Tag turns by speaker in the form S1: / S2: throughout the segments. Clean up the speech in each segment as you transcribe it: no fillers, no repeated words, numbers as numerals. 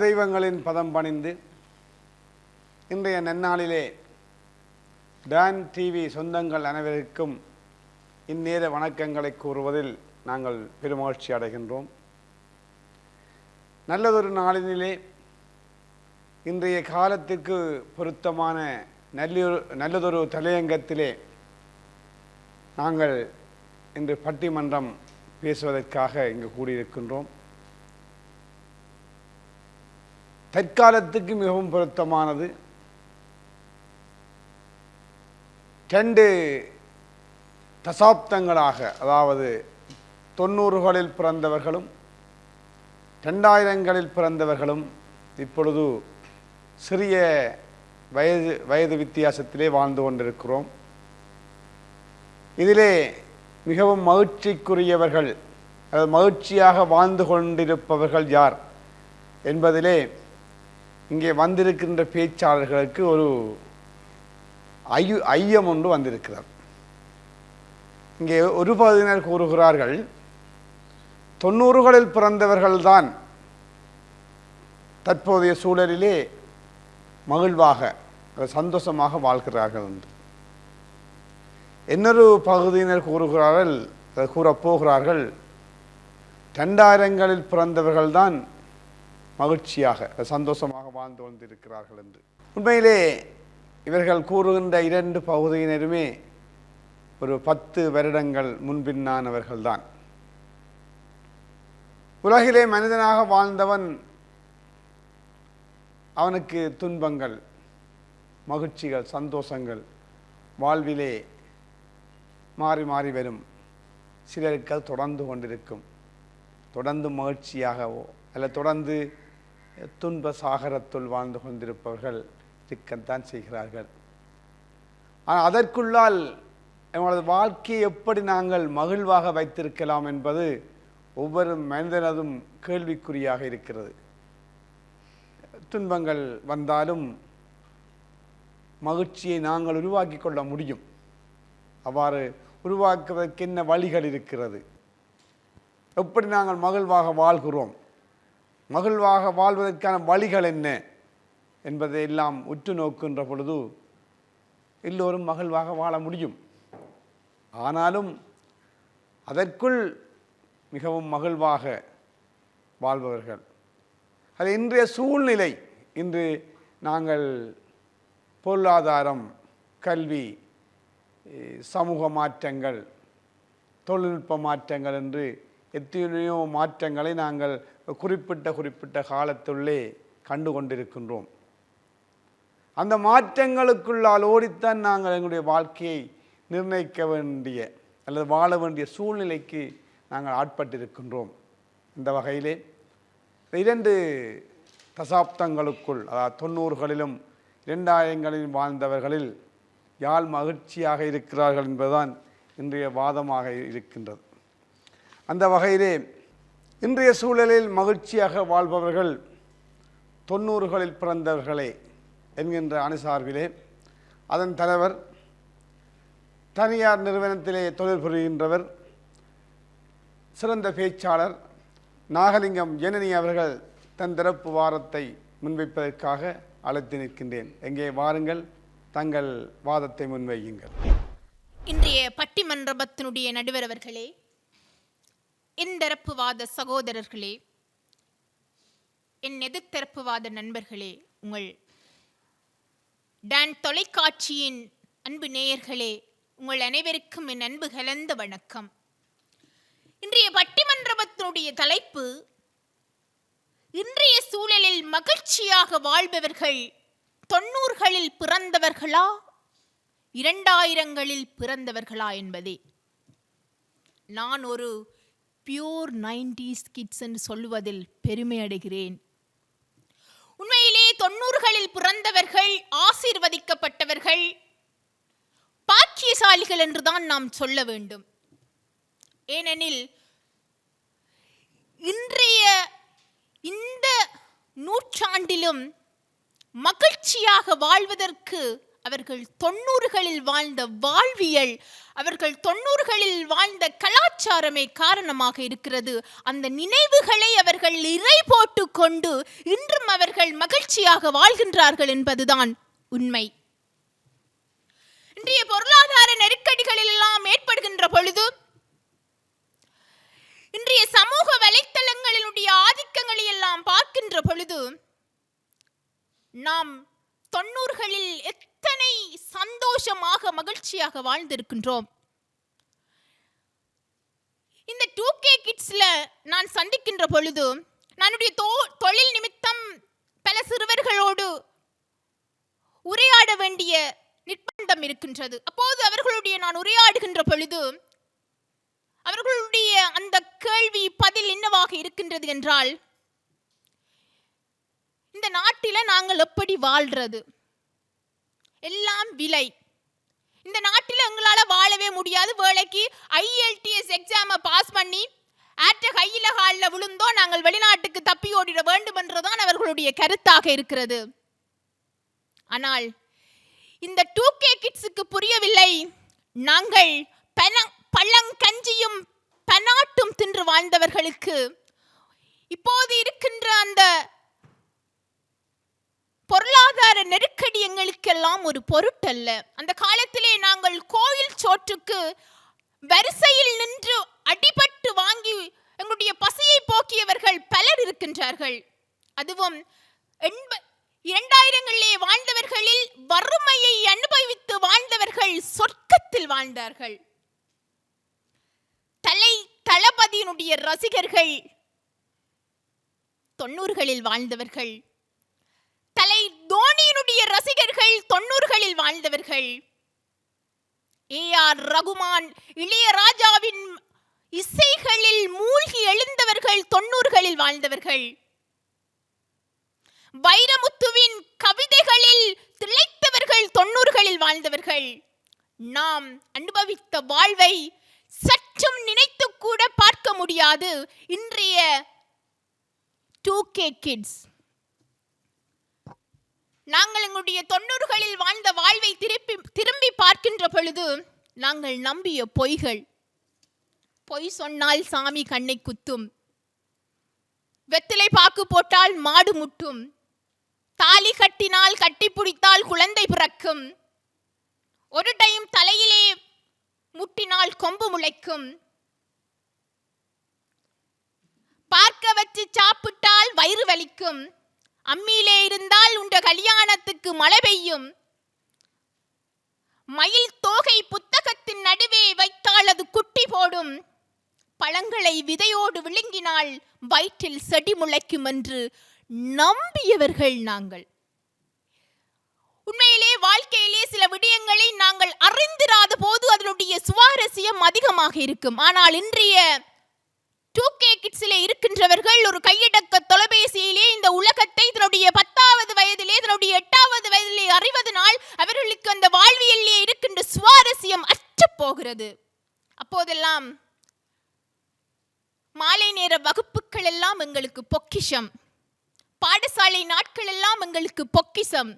S1: தெய்வங்களின் பதம் பணிந்து இன்றைய நன்னாளிலே டான் டிவி சொந்தங்கள் அனைவருக்கும் இந்நேர வணக்கங்களை கூறுவதில் நாங்கள் பெருமகிழ்ச்சி அடைகின்றோம். நல்லதொரு நாளினிலே இன்றைய காலத்திற்கு பொருத்தமான நல்லதொரு தலையங்கத்திலே நாங்கள் இன்று பட்டிமன்றம் பேசுவதற்காக இங்கு கூடியிருக்கின்றோம். தற்காலத்துக்கு மிகவும் பொருத்தமானது. 2 தசாப்தங்களாக, அதாவது 90களில் பிறந்தவர்களும் 2000களில் பிறந்தவர்களும் இப்பொழுது சிறிய வயது வித்தியாசத்திலே வாழ்ந்து கொண்டிருக்கிறோம். இதிலே மிகவும் மகிழ்ச்சிக்குரியவர்கள், அதாவது மகிழ்ச்சியாக வாழ்ந்து கொண்டிருப்பவர்கள் யார் என்பதிலே இங்கே வந்திருக்கின்ற பேச்சாளர்களுக்கு ஒரு ஐயம் ஒன்று வந்திருக்கிறார். இங்கே ஒரு பகுதியினர் கூறுகிறார்கள், 90களில் பிறந்தவர்கள்தான் தற்போதைய சூழலிலே மகிழ்வாக சந்தோஷமாக வாழ்கிறார்கள் என்று. இன்னொரு பகுதியினர் கூறப்போகிறார்கள் 2000களில் பிறந்தவர்கள்தான் மகிழ்ச்சியாக சந்தோஷமாக வாழ்ந்து கொண்டிருக்கிறார்கள் என்று. உண்மையிலே இவர்கள் கூறுகின்ற 2 பகுதியினருமே ஒரு 10 வருடங்கள் முன்பின்னானவர்கள்தான். உலகிலே மனிதனாக வாழ்ந்தவன் அவனுக்கு துன்பங்கள், மகிழ்ச்சிகள், சந்தோஷங்கள் வாழ்விலே மாறி மாறி வரும். சிலருக்கு அது தொடர்ந்து கொண்டிருக்கும். தொடர்ந்து மகிழ்ச்சியாகவோ அல்ல தொடர்ந்து துன்ப சாகரத்துள் வாழ்ந்து கொண்டிருப்பவர்கள் இருக்கத்தான் செய்கிறார்கள். ஆனால் அதற்குள்ளால் எங்களது வாழ்க்கையை எப்படி நாங்கள் மகிழ்வாக வைத்திருக்கலாம் என்பது ஒவ்வொரு மனிதனதும் கேள்விக்குறியாக இருக்கிறது. துன்பங்கள் வந்தாலும் மகிழ்ச்சியை நாங்கள் உருவாக்கி கொள்ள முடியும். அவ்வாறு உருவாக்குவதற்கு என்ன வழிகள் இருக்கிறது? எப்படி நாங்கள் மகிழ்வாக வாழ்கிறோம்? மகிழ்வாக வாழ்வதற்கான வழிகள் என்ன என்பதை எல்லாம் உற்று நோக்கின்ற பொழுது எல்லோரும் மகிழ்வாக வாழ முடியும். ஆனாலும் அதற்குள் மிகவும் மகிழ்வாக வாழ்பவர்கள், அது இன்றைய சூழ்நிலை. இன்று நாங்கள் பொருளாதாரம், கல்வி, சமூக மாற்றங்கள், தொழில்நுட்ப மாற்றங்கள் என்று எத்தனையோ மாற்றங்களை நாங்கள் குறிப்பிட்ட காலத்துள்ளே கண்டு கொண்டிருக்கின்றோம். அந்த மாற்றங்களுக்குள்ளால் ஓடித்தான் நாங்கள் எங்களுடைய வாழ்க்கையை நிர்ணயிக்க வேண்டிய அல்லது வாழ வேண்டிய சூழ்நிலைக்கு நாங்கள் ஆட்பட்டிருக்கின்றோம். இந்த வகையிலே 2 தசாப்தங்களுக்குள், அதாவது 90களிலும் 2000களிலும் வாழ்ந்தவர்களில் யார் மகிழ்ச்சியாக இருக்கிறார்கள் என்பதுதான் இன்றைய வாதமாக இருக்கின்றது. அந்த வகையிலே இன்றைய சூழலில் மகிழ்ச்சியாக வாழ்பவர்கள் 90களில் பிறந்தவர்களே என்கின்ற அணுசார்பிலே அதன் தலைவர், தனியார் நிறுவனத்திலே தொழில் புரிகின்றவர், சிறந்த பேச்சாளர் நாகலிங்கம் ஜனனி அவர்கள் தன் திறப்பு வாரத்தை முன்வைப்பதற்காக அழைத்து நிற்கின்றேன். எங்கே வாருங்கள், தங்கள் வாதத்தை முன்வையுங்கள்.
S2: இன்றைய பட்டிமன்றத்தினுடைய நடுவர் அவர்களே, எந்தரப்புவாத சகோதரர்களே, என் எதிர்த்தரப்புவாத நண்பர்களே, உங்கள் டான் தொலைக்காட்சியின் அன்பு நேயர்களே, உங்கள் அனைவருக்கும் என் அன்பு கலந்த வணக்கம். இன்றைய பட்டிமன்றத்தினுடைய தலைப்பு, இன்றைய சூழலில் மகிழ்ச்சியாக வாழ்பவர்கள் 90களில் பிறந்தவர்களா 2000களில் பிறந்தவர்களா என்பதே. நான் ஒரு பியூர் 90s கிட்ஸ் என்று சொல்லுவதில் பெருமை அடைகிறேன். உண்மையிலே 90களில் பிறந்தவர்கள் ஆசீர்வதிக்கப்பட்டவர்கள், பாக்கியசாலிகள் என்றுதான் நாம் சொல்ல வேண்டும். ஏனெனில் இன்றைய இந்த நூற்றாண்டிலும் மகிழ்ச்சியாக வாழ்வதற்கு அவர்கள் 90களில் வாழ்ந்த வாழ்வியல், அவர்கள் 90களில் வாழ்ந்த கலாச்சாரமே காரணமாக இருக்கிறது. அந்த நினைவுகளை அவர்கள் இறை போட்டு கொண்டு இன்றும் அவர்கள் மகிழ்ச்சியாக வாழ்கின்றார்கள் என்பதுதான் உண்மை. இன்றைய பொருளாதார நெருக்கடிகளில் எல்லாம் ஏற்படுகின்ற பொழுது, இன்றைய சமூக வலைத்தளங்களினுடைய ஆதிக்கங்களை எல்லாம் பார்க்கின்ற பொழுது, நாம் 90களில் எத்தனை சந்தோஷமாக மகிழ்ச்சியாக வாழ்ந்திருக்கின்றோம். இந்த 2K கிட்ஸ்ல நான் சந்திக்கின்ற பொழுது, என்னுடைய தொழில் நிமித்தம் பல சிறுவர்களோடு உரையாட வேண்டிய நிர்பந்தம் இருக்கின்றது. அப்போது அவர்களுடைய நான் உரையாடுகின்ற பொழுது அவர்களுடைய அந்த கேள்வி பதில் என்னவாக இருக்கின்றது என்றால், இந்த நாட்டில நாங்கள் எப்படி வாழ்றது, எல்லாம் விலை, இந்த நாட்டில் எங்களால் வாழவே முடியாது, வேலைக்கு IELTS எக்ஸாமை பாஸ் பண்ணி ஆற்ற கையில காலில் விழுந்தோ நாங்கள் வெளிநாட்டுக்கு தப்பி ஓடிட வேண்டும் என்றுதான் அவர்களுடைய கருத்தாக இருக்கிறது. ஆனால் இந்த 2K கிட்ஸுக்கு புரியவில்லை, நாங்கள் பழங்கஞ்சியும் பனாட்டும் தின்று வாழ்ந்தவர்களுக்கு இப்போது இருக்கின்ற அந்த பொருளாதார நெருக்கடி எங்களுக்கெல்லாம் ஒரு பொருட்டல்ல. அந்த காலத்திலே நாங்கள் கோயில் சோற்றுக்கு வரிசையில் நின்று அடிபட்டு வாங்கி எங்களுடைய பசியை போக்கியவர்கள் பலர் இருக்கின்றார்கள். அதுவும் 2000களிலே வாழ்ந்தவர்களில் வறுமையை அனுபவித்து வாழ்ந்தவர்கள் சொர்க்கத்தில் வாழ்ந்தார்கள். தளபதியினுடைய ரசிகர்கள் 90களில் வாழ்ந்தவர்கள், தலை தோனியினுடைய ரசிகர்கள் 90களில் வாழ்ந்தவர்கள், AR ரகுமான் இளையராஜாவின் இசைகளில் மூழ்கி எழுந்தவர்கள் 90களில் வாழ்ந்தவர்கள், வைரமுத்துவின் கவிதைகளில் திளைத்தவர்கள் 90களில் வாழ்ந்தவர்கள். நாம் அனுபவித்த வாழ்வை சற்றும் நினைத்து கூட பார்க்க முடியாது இன்றைய 2K கிட்ஸ். நாங்கள் எங்களுடைய 90களில் வாழ்ந்த வாழ்வை திரும்பி பார்க்கின்ற பொழுது நாங்கள் நம்பிய பொய்கள், பொய் சொன்னால் சாமி கண்ணை குத்தும், வெத்திலை பாக்கு போட்டால் மாடு முட்டும், தாலி கட்டினால் கட்டி பிடித்தால் குழந்தை பிறக்கும், ஒரு டைம் தலையிலே முட்டினால் கொம்பு முளைக்கும், பார்க்க வச்சு சாப்பிட்டால் வயிறு வலிக்கும், அம்மியிலே இருந்தால் உண்ட கல்யாணத்துக்கு மழை பெய்யும், மயில் தோகை புத்தகத்தின் நடுவே வைத்தால் அது குட்டி போடும், பழங்களை விதையோடு விழுங்கினால் வயிற்றில் செடி முளைக்கும் என்று நம்பியவர்கள் நாங்கள். உண்மையிலே வாழ்க்கையிலே சில விடயங்களை நாங்கள் அறிந்திராத போது அதனுடைய சுவாரஸ்யம் அதிகமாக இருக்கும். ஆனால் இன்றைய 2K கிட்ஸிலே இருக்கின்றவர்கள் ஒரு கையடக்க தொலைபேசியிலே இந்த உலகத்தை தன்னுடைய 10வது வயதிலே தன்னுடைய 8வது வயதிலே அறிவதனால் அவர்களுக்கு அந்த வாழ்வியலிலே இருக்கின்ற சுவாரஸ்யம் அற்று போகிறது. அப்போதெல்லாம் மாலை நேர வகுப்புகள் எல்லாம் எங்களுக்கு பொக்கிஷம், பாடசாலை நாட்கள் எல்லாம் எங்களுக்கு பொக்கிஷம்.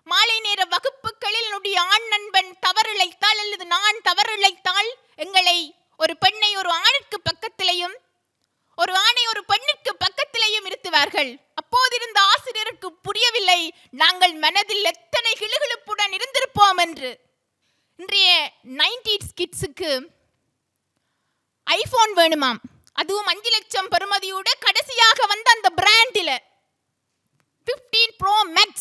S2: மாலை நேர வகுப்புகளில் என்னுடைய ஆண் நண்பன் தவறிழைத்தால் அல்லது நான் தவறிழைத்தால் எங்களை ஒரு பெண்ணை ஒரு ஆணுக்கு பக்கத்திலேயும் ஒரு ஆணை ஒரு பெண்ணிற்கு பக்கத்திலேயும் இருத்துவார்கள். அப்போது இருந்த ஆசிரியருக்கு புரியவில்லை நாங்கள் மனதில் எத்தனை கிளுகிளுப்புடன் இருந்திருப்போம் என்று. இன்றைய 90s கிட்ஸுக்கு ஐபோன் வேணுமாம், அதுவும் 5 லட்சம் பெறுமதியோட கடைசியாக வந்த அந்த பிராண்டில் 15 Pro Max.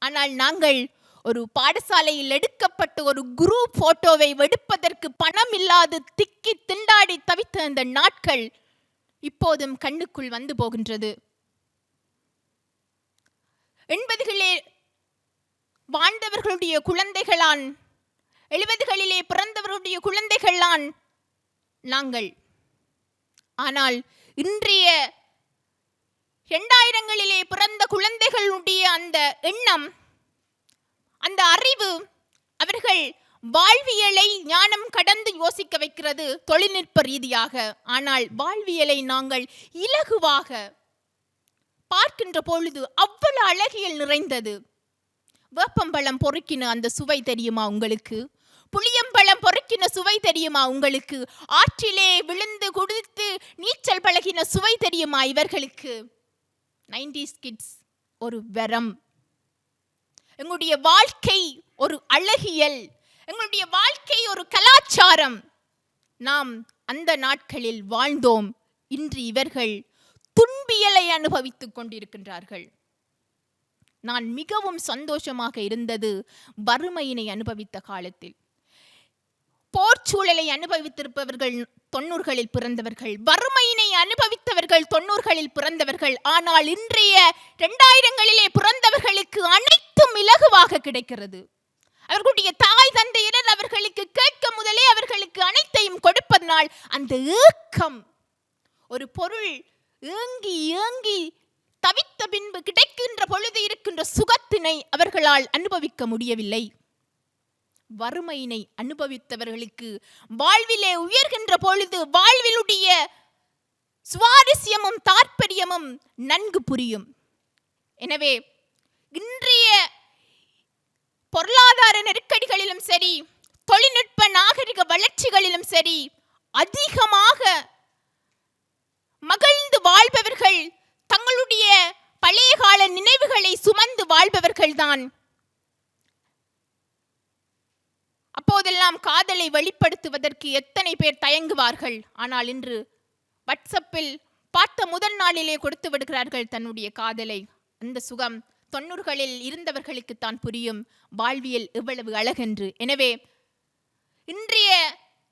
S2: ஆனால் நாங்கள் ஒரு பாடசாலையில் எடுக்கப்பட்ட ஒரு குரூப் போட்டோவை எடுப்பதற்கு பணம் இல்லாது திக்கி திண்டாடி தவித்த அந்த நாட்கள் இப்போதும் கண்ணுக்குள் வந்து போகின்றது. 80களிலே வாழ்ந்தவர்களுடைய குழந்தைகளான், 70களிலே பிறந்தவர்களுடைய குழந்தைகளான் நாங்கள். ஆனால் இன்றைய 2000களிலே பிறந்த குழந்தைகளுடைய அந்த எண்ணம், அந்த அறிவு அவர்கள் வாழ்வியலை ஞானம் கடந்து யோசிக்க வைக்கிறது தொழில்நுட்ப ரீதியாக. ஆனால் வாழ்வியலை நாங்கள் இலகுவாக பார்க்கின்ற பொழுது அவ்வளவு அழகியல் நிறைந்தது. வேப்பம்பழம் பொறுக்கின அந்த சுவை தெரியுமா உங்களுக்கு? புளியம்பழம் பொறுக்கின சுவை தெரியுமா உங்களுக்கு? ஆற்றிலே விழுந்து குடித்து நீச்சல் பழகின சுவை தெரியுமா இவர்களுக்கு? 90s கிட்ஸ் ஒரு வரம். எங்களுடைய வாழ்க்கை ஒரு அழகியல், எங்களுடைய வாழ்க்கை ஒரு கலாச்சாரம். நாம் அந்த நாட்களில் வாழ்ந்தோம். இன்று இவர்கள் துன்பியலை அனுபவித்துக் கொண்டிருக்கின்றார்கள். நான் மிகவும் சந்தோஷமாக இருந்தது வறுமையினை அனுபவித்த காலத்தில். போர்ச்சூழலை அனுபவித்திருப்பவர்கள் 90களில் பிறந்தவர்கள், வறுமையினை அனுபவித்தவர்கள் 90களில் பிறந்தவர்கள். ஆனால் இன்றைய 2000களிலே பிறந்தவர்களுக்கு அனைத்தும் இலகுவாக கிடைக்கிறது. அவர்களுடைய தாய் தந்தையர் அவர்களுக்கு கேட்க முதலே அவர்களுக்கு அனைத்தையும் கொடுப்பதனால் அந்த ஏக்கம், ஒரு பொருள் ஏங்கி ஏங்கி தவித்த பின்பு கிடைக்கின்ற பொழுது இருக்கின்ற சுகத்தினை அவர்களால் அனுபவிக்க முடியவில்லை. வறுமையினை அனுபவித்தவர்களுக்கு வாழ்விலே உயர்கின்ற பொழுது வாழ்விலுடைய சுவாரஸ்யமும் தாற்பயமும் நன்கு புரியும். எனவே இன்றைய பொருளாதார நெருக்கடிகளிலும் சரி, தொழில்நுட்ப நாகரிக வளர்ச்சிகளிலும் சரி, அதிகமாக மகிழ்ந்து வாழ்பவர்கள், தங்களுடைய பழைய கால நினைவுகளை சுமந்து வாழ்பவர்கள்தான். அப்போதெல்லாம் காதலை வெளிப்படுத்துவதற்கு எத்தனை பேர் தயங்குவார்கள். ஆனால் இன்று வாட்ஸ்அப்பில் பார்த்த முதல் நாளிலே கொடுத்து விடுகிறார்கள் தன்னுடைய காதலை. அந்த சுகம் 90களில் இருந்தவர்களுக்கு தான் புரியும் வாழ்வியல் எவ்வளவு அழகென்று. எனவே இன்றைய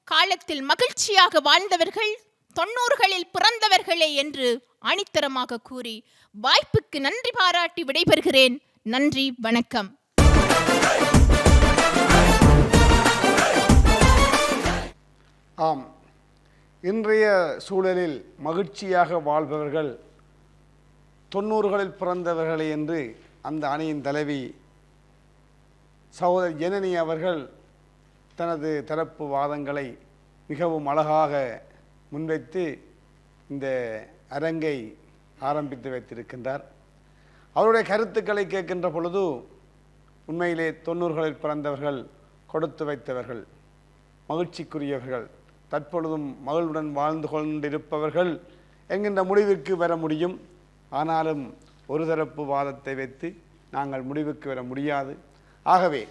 S2: காலத்தில் மகிழ்ச்சியாக வாழ்ந்தவர்கள் 90களில் பிறந்தவர்களே என்று ஆணித்தரமாக கூறி வாய்ப்புக்கு நன்றி பாராட்டி விடைபெறுகிறேன். நன்றி, வணக்கம்.
S1: ஆம், இன்றைய சூழலில் மகிழ்ச்சியாக வாழ்பவர்கள் 90களில் பிறந்தவர்களே என்று அந்த அணியின் தலைவி சகோதரி ஜனனி அவர்கள் தனது தரப்பு வாதங்களை மிகவும் அழகாக முன்வைத்து இந்த அரங்கை ஆரம்பித்து வைத்திருக்கின்றார். அவருடைய கருத்துக்களை கேட்கின்ற பொழுது உண்மையிலே 90களில் பிறந்தவர்கள் கொடுத்து வைத்தவர்கள், மகிழ்ச்சிக்குரியவர்கள், தற்பொழுதும் மகளுடன் வாழ்ந்து கொண்டிருப்பவர்கள் என்கின்ற முடிவுக்கு வர முடியும். ஆனாலும் ஒரு தரப்பு வாதத்தை வைத்து நாங்கள் முடிவுக்கு வர முடியாது. ஆகவே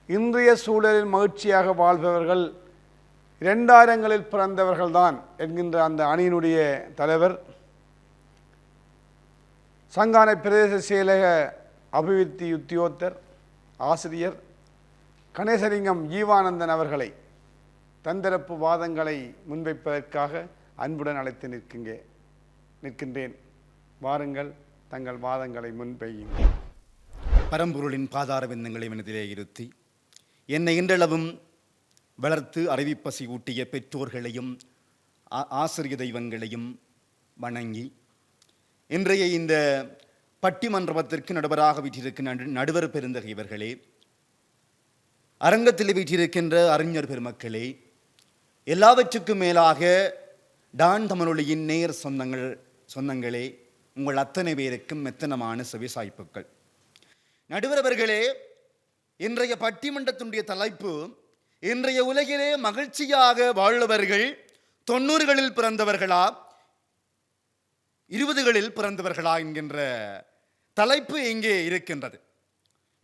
S1: இன்றைய சூழலில் மகிழ்ச்சியாக வாழ்பவர்கள் 2000களில் பிறந்தவர்கள்தான் என்கின்ற அந்த அணியினுடைய தலைவர் சங்கானை பிரதேச செயலக அபிவிருத்தி உத்தியோகத்தர் ஆசிரியர் கணேசலிங்கம் ஜீவானந்தன் அவர்களை தந்தரப்பு வாதங்களை முன்வைப்பதற்காக அன்புடன் அழைத்து நிற்கின்றேன். வாருங்கள், தங்கள் வாதங்களை முன்வையுங்கள்.
S3: பரம்பொருளின் பாதார விந்தங்களை மனதிலே இருத்தி என்னை இன்றளவும் வளர்த்து அறிவிப்பசி ஊட்டிய பெற்றோர்களையும் ஆசிரிய தெய்வங்களையும் வணங்கி இன்றைய இந்த பட்டிமன்றத்திற்கு நடுவராக வீற்றிருக்கின்ற நடுவர் பெருந்தகை இவர்களே, அரங்கத்தில் வீற்றிருக்கின்ற அறிஞர் பெருமக்களே, எல்லாவற்றுக்கும் மேலாக டான் தமிழொலியின் நேர் சொந்தங்களே, உங்கள் அத்தனை பேருக்கும் மெத்தனமான செவிசாய்ப்புகள். நடுவர் அவர்களே, இன்றைய பட்டிமன்றத்தினுடைய தலைப்பு இன்றைய உலகிலே மகிழ்ச்சியாக வாழ்பவர்கள் 90களில் பிறந்தவர்களா 20களில் பிறந்தவர்களா என்கின்ற தலைப்பு இங்கே இருக்கின்றது.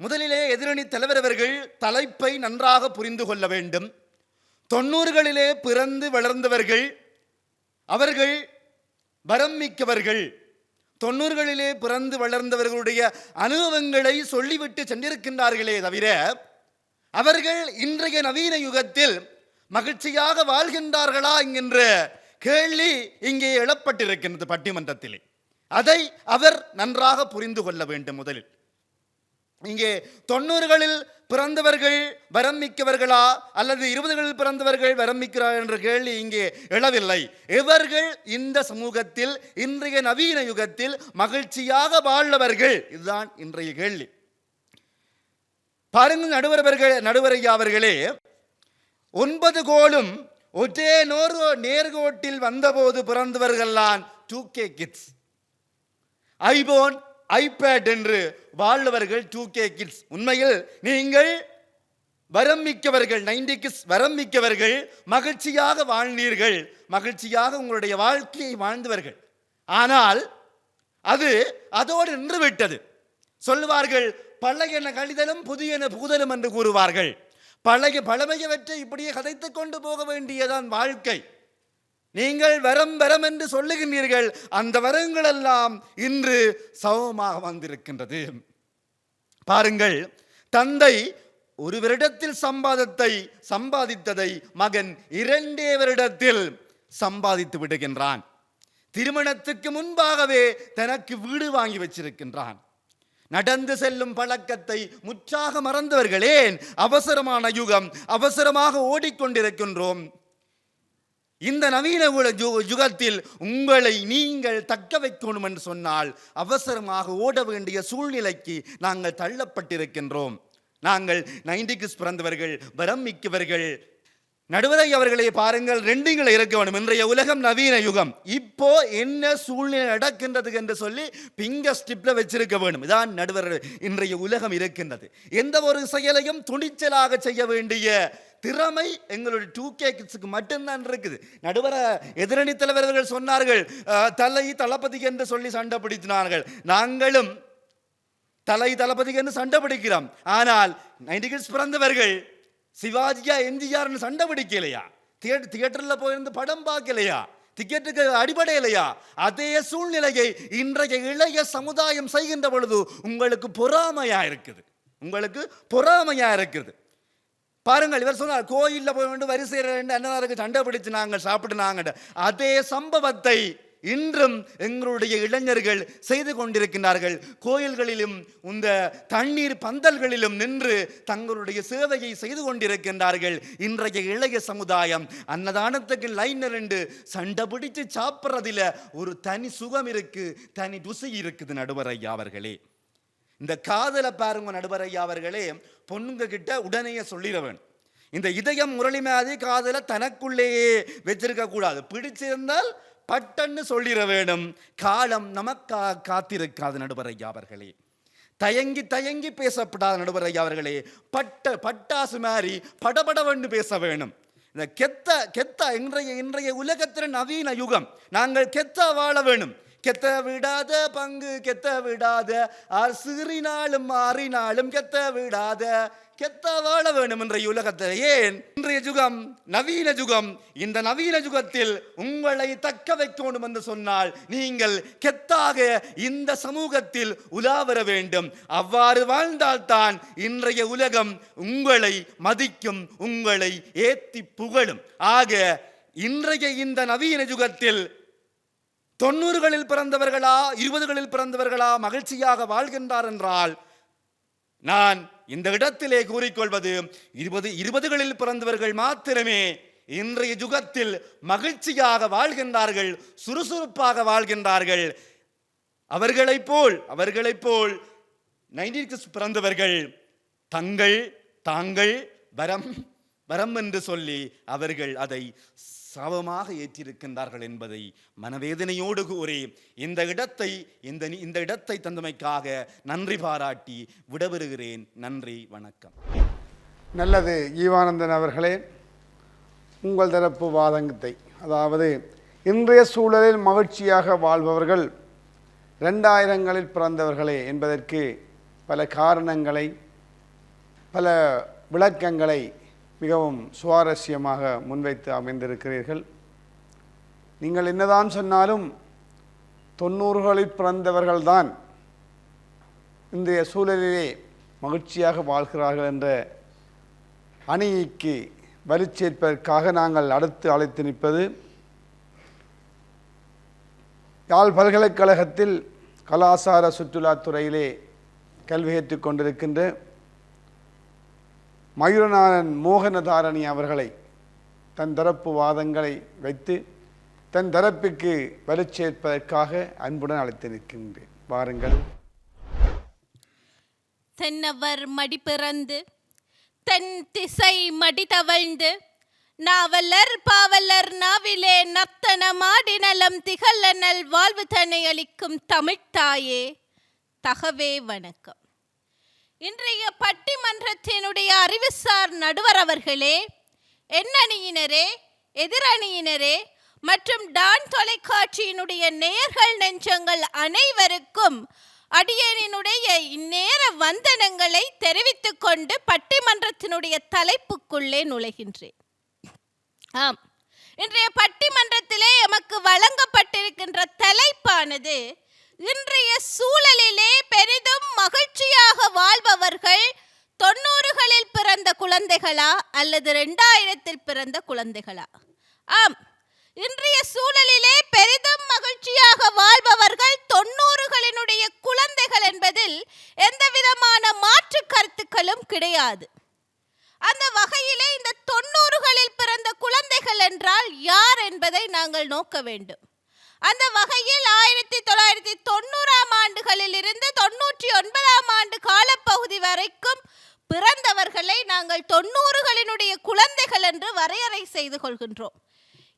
S3: முதலிலே எதிரணி தலைவர் அவர்கள் தலைப்பை நன்றாக புரிந்து கொள்ள வேண்டும். 90களிலே பிறந்து வளர்ந்தவர்கள், அவர்கள் வரம் மிக்கவர்கள். 90களிலே பிறந்து வளர்ந்தவர்களுடைய அனுபவங்களை சொல்லிவிட்டு சென்றிருக்கின்றார்களே தவிர அவர்கள் இன்றைய நவீன யுகத்தில் மகிழ்ச்சியாக வாழ்கின்றார்களா என்கின்ற கேள்வி இங்கே எழப்பட்டிருக்கின்றது பட்டிமன்றத்திலே. அதை அவர் நன்றாக புரிந்து கொள்ள வேண்டும். முதலில் இங்கே 90களில் பிறந்தவர்கள் வரம் மிக்கவர்களா அல்லது 20களில் பிறந்தவர்கள் வரம் மிக்கிறார் என்ற கேள்வி இங்கே எழவில்லை. இவர்கள் இந்த சமூகத்தில் இன்றைய நவீன யுகத்தில் மகிழ்ச்சியாக வாழ்ந்தவர்கள், இதுதான் இன்றைய கேள்வி. பாருங்கள் நடுவரையா அவர்களே, 9 கோளும் ஒரே நேர்கோட்டில் வந்தபோது பிறந்தவர்கள்தான் 2K கிட்ஸ். ஐபோன் ஐபேட் என்று வாழ்ந்தவர்கள் 2K கிட்ஸ். உண்மையில் நீங்கள் வரம் மிக்கவர்கள், 90 கிட்ஸ் வரம் மிக்கவர்கள், மகிழ்ச்சியாக வாழ்ந்தீர்கள், மகிழ்ச்சியாக உங்களுடைய வாழ்க்கையை வாழ்ந்தவர்கள். ஆனால் அது அதோடு நின்றுவிட்டது. சொல்லுவார்கள் பழையன கழிதலும் புதியன புகுதலும் என்று கூறுவார்கள். பழமையவற்றை இப்படியே கதைத்துக் கொண்டு போக வேண்டியதான் வாழ்க்கை. நீங்கள் வரம் வரம் என்று சொல்லுகின்றீர்கள், அந்த வரங்கள் எல்லாம் இன்று சமமாக வந்திருக்கின்றது. பாருங்கள், தந்தை ஒரு வருடத்தில் சம்பாதித்ததை மகன் 2 வருடத்தில் சம்பாதித்து விடுகின்றான். திருமணத்துக்கு முன்பாகவே தனக்கு வீடு வாங்கி வச்சிருக்கின்றான். நடந்து செல்லும் பழக்கத்தை முற்றாக மறந்தவர்கள். ஏன்? அவசரமான யுகம், அவசரமாக ஓடிக்கொண்டிருக்கின்றோம். இந்த நவீன யுகத்தில் உங்களை நீங்கள் தக்க வைக்கணும் என்று சொன்னால் அவசரமாக ஓட வேண்டிய சூழ்நிலைக்கு நாங்கள் தள்ளப்பட்டிருக்கின்றோம். நாங்கள் 90s பிறந்தவர்கள், வரம் மிக்கவர்கள். நடுவரை அவர்களை பாருங்கள், ரெண்டுங்களை இருக்க வேண்டும். இன்றைய உலகம் நவீன யுகம். இப்போ என்ன சூழ்நிலை நடக்கின்றது என்று சொல்லி பிங்கர் ஸ்டிப்ல வச்சிருக்க வேண்டும். இதான் நடுவர் இன்றைய உலகம் இருக்கின்றது. எந்த ஒரு செயலையும் துணிச்சலாக செய்ய வேண்டிய திறமை எங்களுடைய 2K கிட்ஸுக்கு மட்டும்தான் இருக்குது. நடுவர எதிரணி தலைவர்கள் சொன்னார்கள், தளபதி என்று சொல்லி சண்டை பிடித்தினார்கள். நாங்களும் தளபதி என்று சண்டை பிடிக்கிறோம். ஆனால் 90 கிட்ஸ் பிறந்தவர்கள் சிவாஜியா எம்ஜிஆர்னு சண்டை பிடிக்கலையா? தியேட்டர்ல போயிருந்து படம் பார்க்கலையா? டிக்கெட்டுக்கு அடிப்படையிலையா? அதே சூழ்நிலையை இன்றைய இளைய சமுதாயம் செய்கின்ற பொழுது உங்களுக்கு பொறாமையா இருக்குது. பாருங்கள், இவர் சொன்னார் கோயிலில் போய் வேண்டு வரிசையில் அண்ணனாருக்கு சண்டை பிடிச்சு நாங்கள் சாப்பிட்டு அதே சம்பவத்தை இன்றும் எங்களுடைய இளைஞர்கள் செய்து கொண்டிருக்கிறார்கள். கோயில்களிலும் இந்த தண்ணீர் பந்தல்களிலும் நின்று தங்களுடைய சேவையை செய்து கொண்டிருக்கின்றார்கள். இன்றைய இளைய சமுதாயம் அன்னதானத்துக்கு லைன் நின்று சண்டை பிடிச்சு சாப்பிட்றதில் ஒரு தனி சுகம் இருக்கு, தனி ருசி இருக்குது. நடுவர் ஐயா அவர்களே, இந்த காதலை பாருங்க நடுவர் ஐயா அவர்களே, பொண்ணுங்க கிட்ட உடனே சொல்லிடுவேன், இந்த இதயம் முரளி மாதிரி காதலை தனக்குள்ளேயே வச்சிருக்க கூடாது. பிடிச்சிருந்தால் பட்டன்னு சொல்லிட வேண்டும். காலம் நமக்காக காத்திருக்காது நடுவர் ஐயா அவர்களே. தயங்கி பேசப்படாத நடுவர் ஐயா அவர்களே. பட்டாசு மாதிரி படபடவென்று பேச வேணும். இந்த கெத்த இன்றைய உலகத்தின் நவீன யுகம். நாங்கள் கெத்த வாழ வேணும். கெத்த விடாத பங்கு கெத்த விடாத, சிறினாலும் மாறினாலும் கெத்த விடாத, கெத்த வாழ வேண்டும் இன்றைய உலகத்தில். ஏன்? இன்றைய யுகம் நவீன யுகம். இந்த நவீன யுகத்தில் உங்களை தக்க வைக்கணும் என்று சொன்னால் நீங்கள் கெத்தாக இந்த சமூகத்தில் உலாவர வேண்டும். அவ்வாறு வாழ்ந்தால்தான் இன்றைய உலகம் உங்களை மதிக்கும், உங்களை ஏத்தி புகழும். ஆக இன்றைய இந்த நவீன யுகத்தில் 90களில் பிறந்தவர்களா 20களில் பிறந்தவர்களா மகிழ்ச்சியாக வாழ்கின்றார் என்றால், நான் இந்த இடத்திலே கூறிக்கொள்வது 20களில் பிறந்தவர்கள் மாத்திரமே இன்றைய யுகத்தில் மகிழ்ச்சியாக வாழ்கின்றார்கள், சுறுசுறுப்பாக வாழ்கின்றார்கள். அவர்களைப் போல் 90s பிறந்தவர்கள் தாங்கள் வரம் என்று சொல்லி அவர்கள் அதை சாபமாக ஏற்றிருக்கின்றார்கள் என்பதை மனவேதனையோடு கூறி இந்த இடத்தை தந்தமைக்காக நன்றி பாராட்டி விடைபெறுகிறேன். நன்றி, வணக்கம்.
S1: நல்லது ஈவானந்தன் அவர்களே, உங்கள் தரப்பு வாதத்தை, அதாவது இன்றைய சூழலில் மகிழ்ச்சியாக வாழ்பவர்கள் 2000களில் பிறந்தவர்களே என்பதற்கு பல காரணங்களை, பல விளக்கங்களை மிகவும் சுவாரஸ்யமாக முன்வைத்து அமைந்திருக்கிறீர்கள். நீங்கள் என்னதான் சொன்னாலும் 90களில் பிறந்தவர்கள்தான் இன்றைய சூழலிலே மகிழ்ச்சியாக வாழ்கிறார்கள் என்ற அணிக்கு வலுச்சேர்ப்பதற்காக நாங்கள் அடுத்து அழைத்து நிற்பது யாழ் பல்கலைக்கழகத்தில் கலாசார சுற்றுலாத்துறையிலே கல்வி கற்றுக் கொண்டிருக்கின்ற மயூரநாதன் மோகனதாரணி அவர்களை தன் தரப்பு வாதங்களை வைத்து தன் தரப்புக்கு வலுச்சேர்ப்பதற்காக அன்புடன் அழைத்து நிற்கின்றேன். வாருங்கள்.
S2: தென்னவர் மடி பிறந்து தென் திசை மடி தவழ்ந்து நாவலர் பாவலர் நாவிலே நர்த்தன மாடினலம் திகழனல் வாழ்வு தன்னை அளிக்கும் தமிழ்த்தாயே,
S4: தகவே வணக்கம். இன்றைய பட்டிமன்றத்தினுடைய அறிவுசார் நடுவர் அவர்களே, எண்ணணியினரே, எதிரணியினரே மற்றும் டான் தொலைக்காட்சியினுடைய நேயர்கள் நெஞ்சங்கள் அனைவருக்கும் அடியேனினுடைய இந்நேர வந்தனங்களை தெரிவித்துக் கொண்டு பட்டிமன்றத்தினுடைய தலைப்புக்குள்ளே நுழைகின்றேன். ஆம், இன்றைய பட்டிமன்றத்திலே எமக்கு வழங்கப்பட்டிருக்கின்ற தலைப்பானது, இன்றைய சூழலிலே பெரிதும் மகிழ்ச்சியாக வாழ்பவர்கள் 90களில் பிறந்த குழந்தைகளா அல்லது 2000ல் பிறந்த குழந்தைகளா? ஆம், இன்றைய சூழலிலே பெரிதும் மகிழ்ச்சியாக வாழ்பவர்கள் 90களினுடைய குழந்தைகள் என்பதில் எந்த விதமான மாற்று கருத்துக்களும் கிடையாது. அந்த வகையிலே இந்த 90களில் பிறந்த குழந்தைகள் என்றால் யார் என்பதை நாங்கள் நோக்க வேண்டும். அந்த வகையில் 1990ஆம் ஆண்டுகளில் இருந்து 99ஆம் ஆண்டு காலப்பகுதி வரைக்கும் பிறந்தவர்களை நாங்கள் 90களினுடைய குழந்தைகள் என்று வரையறை செய்து கொள்கின்றோம்.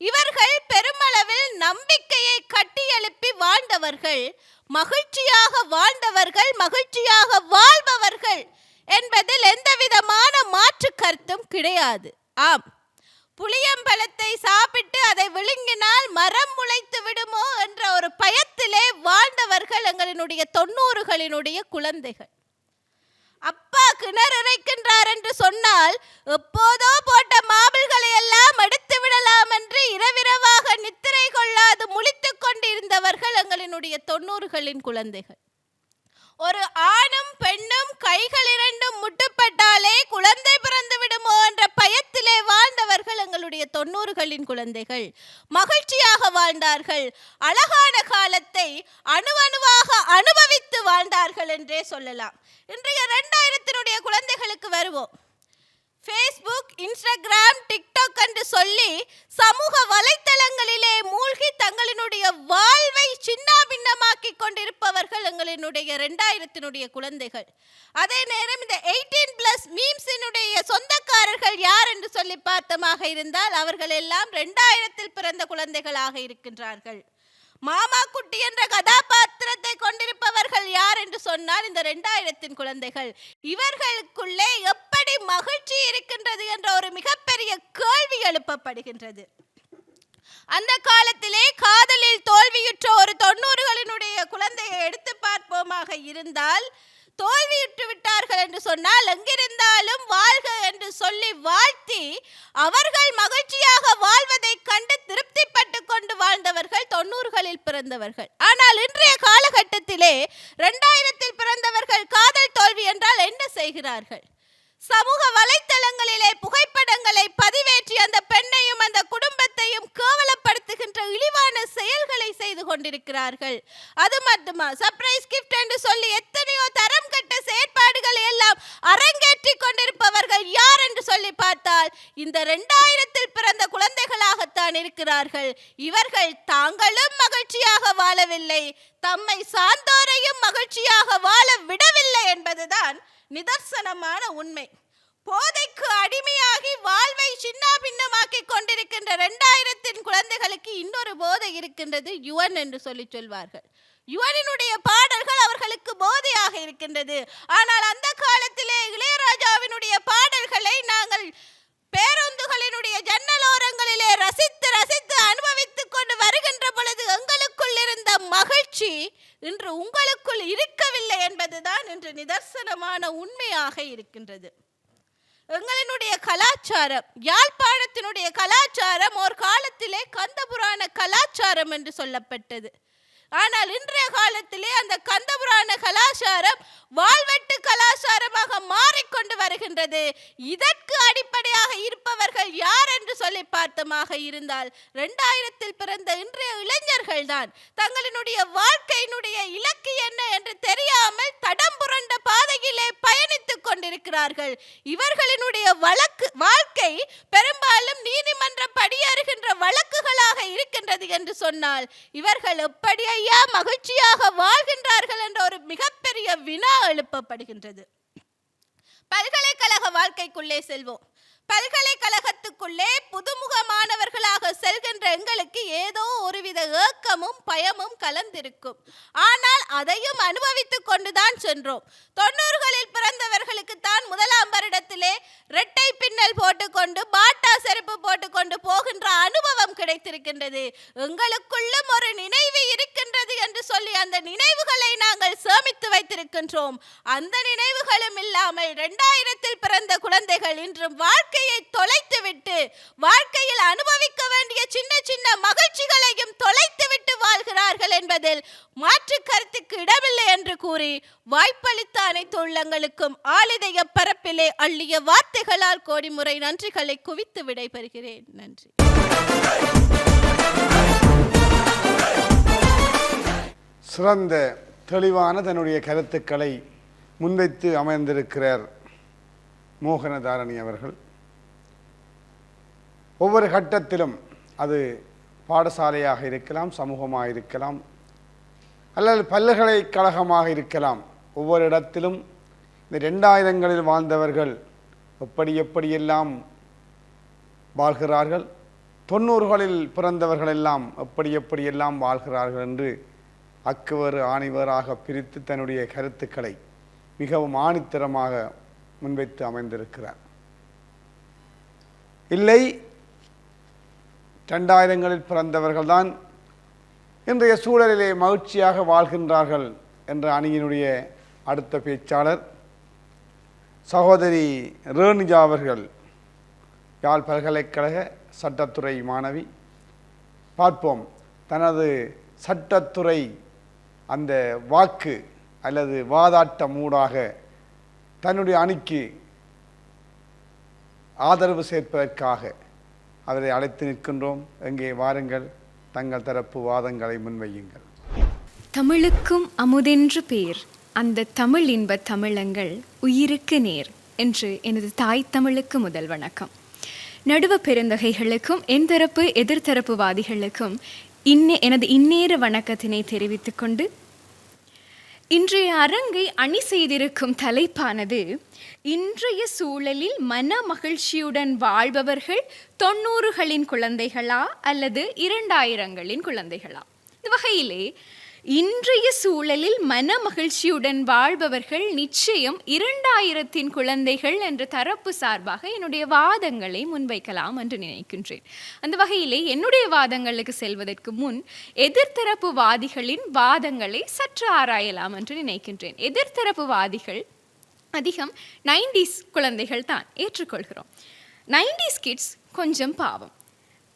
S4: இவர்கள் பெருமளவில் நம்பிக்கையை கட்டியெழுப்பி வாழ்ந்தவர்கள், மகிழ்ச்சியாக வாழ்ந்தவர்கள், மகிழ்ச்சியாக வாழ்பவர்கள் என்பதில் எந்த விதமான மாற்று கருத்தும் கிடையாது. ஆம், புளியம்பழத்தை சாப்பிட்டு அதை விழுங்கினால் மரம் முளைத்து விடுமோ என்ற ஒரு பயத்திலே வாழ்ந்தவர்கள் எங்களினுடைய 90களினுடைய குழந்தைகள். அப்பா கிணறு இறைக்கின்றார் என்று சொன்னால் எப்போதோ போட்ட மாபிள்களை எல்லாம் எடுத்து விடலாம் என்று இரவிரவாக நித்திரை கொள்ளாது முழித்துக் கொண்டிருந்தவர்கள் எங்களினுடைய 90களின் குழந்தைகள். ஒரு ஆணும் பெண்ணும் கைகள் இரண்டும் முட்டுப்பட்டாலே குழந்தை பிறந்து விடுமோ என்ற பயத்திலே வாழ்ந்தவர்கள் எங்களுடைய 90களின் குழந்தைகள். மகிழ்ச்சியாக வாழ்ந்தார்கள், அழகான காலத்தை அணுவணுவாக அனுபவித்து வாழ்ந்தார்கள் என்றே சொல்லலாம். இன்றைய 2000னுடைய குழந்தைகளுக்கு வருவோம். ஃபேஸ்புக், இன்ஸ்டாகிராம், டிக்டாக் என்று சொல்லி சமூக வலைத்தளங்களிலே மூழ்கி தங்களினுடைய வாழ்வை சின்னாபின்னமாக்கி கொண்டிருப்பவர்கள் எங்களினுடைய 2000னுடைய குழந்தைகள். அதே நேரம் இந்த 18+ மீம்ஸினுடைய சொந்தக்காரர்கள் யார் என்று சொல்லி பார்த்தமாக இருந்தால் அவர்கள் எல்லாம் 2000ல் பிறந்த குழந்தைகளாக இருக்கின்றார்கள். மாமா குட்டி என்ற கதாபாத்திரத்தை கொண்டிருப்பவர்கள் யார் என்று சொன்னால் இந்த 2000ன் குழந்தைகள். இவர்களுக்குள்ளே எப்படி மகிழ்ச்சி இருக்கின்றது என்ற ஒரு மிகப்பெரிய கேள்வி எழுப்பப்படுகின்றது. அந்த காலத்திலே காதலில் தோல்வியுற்ற ஒரு 90களினுடைய குழந்தையை எடுத்து பார்ப்போமாக இருந்தால், தோல்வியுற்று விட்டார்கள் என்று சொன்னால் எங்கிருந்தாலும் வாழ்க என்று சொல்லி வாழ்த்தி அவர்கள் மகிழ்ச்சியாக வாழ்வதை கண்டு திருப்திப்பட்டு கொண்டு வாழ்ந்தவர்கள் 90களில் பிறந்தவர்கள். ஆனால் இன்றைய காலகட்டத்திலே 2000ல் பிறந்தவர்கள் காதல் தோல்வி என்றால் என்ன செய்கிறார்கள்? சமூக வலைத்தளங்களிலே புகைப்படங்களை பதிவேற்றி அந்த பெண்ணையும் அந்த குடும்பத்தையும் கேவலப்படுத்துகின்ற இழிவான செயல்களை செய்து கொண்டிருக்கிறார்கள். அது மட்டுமா, சர்ப்ரைஸ் கிஃப்ட் என்று சொல்லி எத்தனையோ தரம் கட்ட செயற்பாடுகளை எல்லாம் அரங்கேற்றி கொண்டிருப்பவர்கள் யார் என்று சொல்லி பார்த்தால் இந்த 2000ல் பிறந்த குழந்தைகளாகத்தான் இருக்கிறார்கள். இவர்கள் தாங்களும் மகிழ்ச்சியாக வாழவில்லை, தம்மை சார்ந்தோரையும் மகிழ்ச்சியாக வாழ விடவில்லை என்பதுதான் நிதர்சனமான உண்மை. போதைக்கு அடிமையாகி வாழ்வை சின்னாபின்னமாக்கி கொண்டிருக்கின்ற 2000ன் குழந்தைகளுக்கு இன்னொரு போதை இருக்கின்றது, யுவன் என்று சொல்லி சொல்வார்கள். யுவனினுடைய பாடல்கள் அவர்களுக்கு போதையாக இருக்கின்றது. ஆனால் அந்த காலத்திலே இளையராஜாவினுடைய பாடல்களை நாங்கள் பேருந்துகளினுடைய ஜன்னலோரங்களிலே ரசித்து ரசித்து அனுபவித்துக் கொண்டு வருகின்ற பொழுது எங்களுக்குள் இருந்த மகிழ்ச்சி இன்று உங்களுக்குள் இருக்கவில்லை என்பதுதான் இன்று நிதர்சனமான உண்மையாக இருக்கின்றது. எங்களினுடைய கலாச்சாரம், யாழ்ப்பாணத்தினுடைய கலாச்சாரம் ஒரு காலத்திலே கந்தபுராண கலாச்சாரம் என்று சொல்லப்பட்டது. ஆனால் இன்றைய காலத்திலே அந்த கந்தபுராண கலாச்சாரம் வாழ்வெட்டு கலாச்சாரமாக மாறிக்கொண்டு வருகின்றது. இதற்கு அடிப்படையாக இருப்பவர்கள் யார் என்று சொல்லி பார்த்தமாக இருந்தால் 2000ல் பிறந்த இன்றைய இளைஞர்கள் தான். தங்களினுடைய வாழ்க்கையினுடைய இலக்கு என்ன என்று தெரியாமல் தடம் புரண்ட பாதையிலே பயணித்துக் கொண்டிருக்கிறார்கள். இவர்களினுடைய வாழ்க்கை பெரும்பாலும் நீதிமன்ற படியேறுகின்ற வழக்குகளாக இருக்கின்றது என்று சொன்னால் இவர்கள் எப்படி ஐயா மகிழ்ச்சியாக வாழ்கின்றார்கள் என்ற ஒரு மிகப்பெரிய வினா எழுப்பப்படுகின்றது. பல்கலைக்கழக வாழ்க்கைக்குள்ளே செல்வோம். பல்கலைக்கழகத்துக்குள்ளே புதுமுக மாணவர்களாக செல்கின்ற எங்களுக்கு ஏதோ ஒருவித ஏக்கமும் பயமும் கலந்திருக்கும். ஆனால் அதையும் அனுபவித்துக் கொண்டுதான் சென்றோம். 90களில் பிறந்தவர்களுக்கு தான் முதலாம் வருடத்திலே இரட்டை பின்னல் போட்டுக்கொண்டு பாட்டா செருப்பு போட்டுக்கொண்டு போகின்ற அனுபவம் கிடைத்திருக்கின்றது. எங்களுக்குள்ளும் ஒரு நினைவு இருக்கின்றது என்று சொல்லி அந்த நினைவுகளை நாங்கள் சேமித்து வைத்திருக்கின்றோம். அந்த நினைவுகளும் இல்லாமல் 2000 பிறந்த குழந்தைகள் இன்றும் வாழ்க்கையை தொலைத்துவிட்டு, வாழ்க்கையில் அனுபவிக்க வேண்டிய சின்ன சின்ன மகிழ்ச்சிகளையும் தொலைத்துவிட்டு வாழ்கிறார்கள் என்பதில் மாற்று கருத்துக்கு இடமில்லை என்று கூறி வாய்ப்பளித்த அனைத்து உள்ளங்களுக்கும் ஆளிதய பரப்பிலே அள்ளிய வார்த்தைகளால் கோடி முறை நன்றிகளை குவித்து விடைபெறுகிறேன். நன்றி.
S1: சிறந்த தெளிவான தன்னுடைய கருத்துக்களை முன்வைத்து அமர்ந்திருக்கிறார் மோகனதாரணி அவர்கள். ஒவ்வொரு கட்டத்திலும் அது பாடசாலையாக இருக்கலாம், சமூகமாக இருக்கலாம், அல்லது பல்கலைக்கழகமாக இருக்கலாம், ஒவ்வொரு இடத்திலும் இந்த 2000களில் வாழ்ந்தவர்கள் எப்படியெல்லாம் வாழ்கிறார்கள், 90களில் பிறந்தவர்கள் எல்லாம் எப்படியெல்லாம் வாழ்கிறார்கள் என்று அக்குவர் ஆணிவராக பிரித்து தன்னுடைய கருத்துக்களை மிகவும் ஆணித்தரமாக முன்வைத்து அமைந்திருக்கிறார். இல்லை, 2000களில் பிறந்தவர்கள்தான் இன்றைய சூழலிலே மகிழ்ச்சியாக வாழ்கின்றார்கள் என்ற அணியினுடைய அடுத்த பேச்சாளர் சகோதரி ரேணுஜா அவர்கள், யாழ் பல்கலைக்கழக சட்டத்துறை மாணவி. பார்ப்போம், தனது சட்டத்துறை அந்த வாக்கு அல்லது வாதாட்ட மூடாக தன்னுடைய அணிக்கு ஆதரவு சேர்ப்பதற்காக அவரை அழைத்து நிற்கின்றோம். எங்கே வாருங்கள், தங்கள் தரப்பு வாதங்களை முன்வையுங்கள்.
S5: தமிழுக்கும் அமுதென்று பேர், அந்த தமிழ் இன்ப தமிழங்கள் உயிருக்கு நேர் என்று எனது தாய் தமிழுக்கு முதல் வணக்கம். நடுவ பெருந்தகைகளுக்கும் என் தரப்பு எதிர்த்தரப்புவாதிகளுக்கும் எனது இன்னேற வணக்கத்தினை தெரிவித்துக் கொண்டு, இன்றைய அரங்கை அணி செய்திருக்கும் தலைப்பானது இன்றைய சூழலில் மன மகிழ்ச்சியுடன் வாழ்பவர்கள் 90களின் குழந்தைகளா அல்லது 2000களின் குழந்தைகளா? இந்த வகையிலே இன்றைய சூழலில் மன மகிழ்ச்சியுடன் வாழ்பவர்கள் நிச்சயம் 2000த்தின் குழந்தைகள் என்ற தரப்பு சார்பாக என்னுடைய வாதங்களை முன்வைக்கலாம் என்று நினைக்கின்றேன். அந்த வகையிலே என்னுடைய வாதங்களுக்கு செல்வதற்கு முன் எதிர்த்தரப்பு வாதிகளின் வாதங்களை சற்று ஆராயலாம் என்று நினைக்கின்றேன். எதிர்த்தரப்பு வாதிகள் அதிகம் 90s குழந்தைகள் தான், ஏற்றுக்கொள்கிறோம். 90s கிட்ஸ் கொஞ்சம் பாவம்.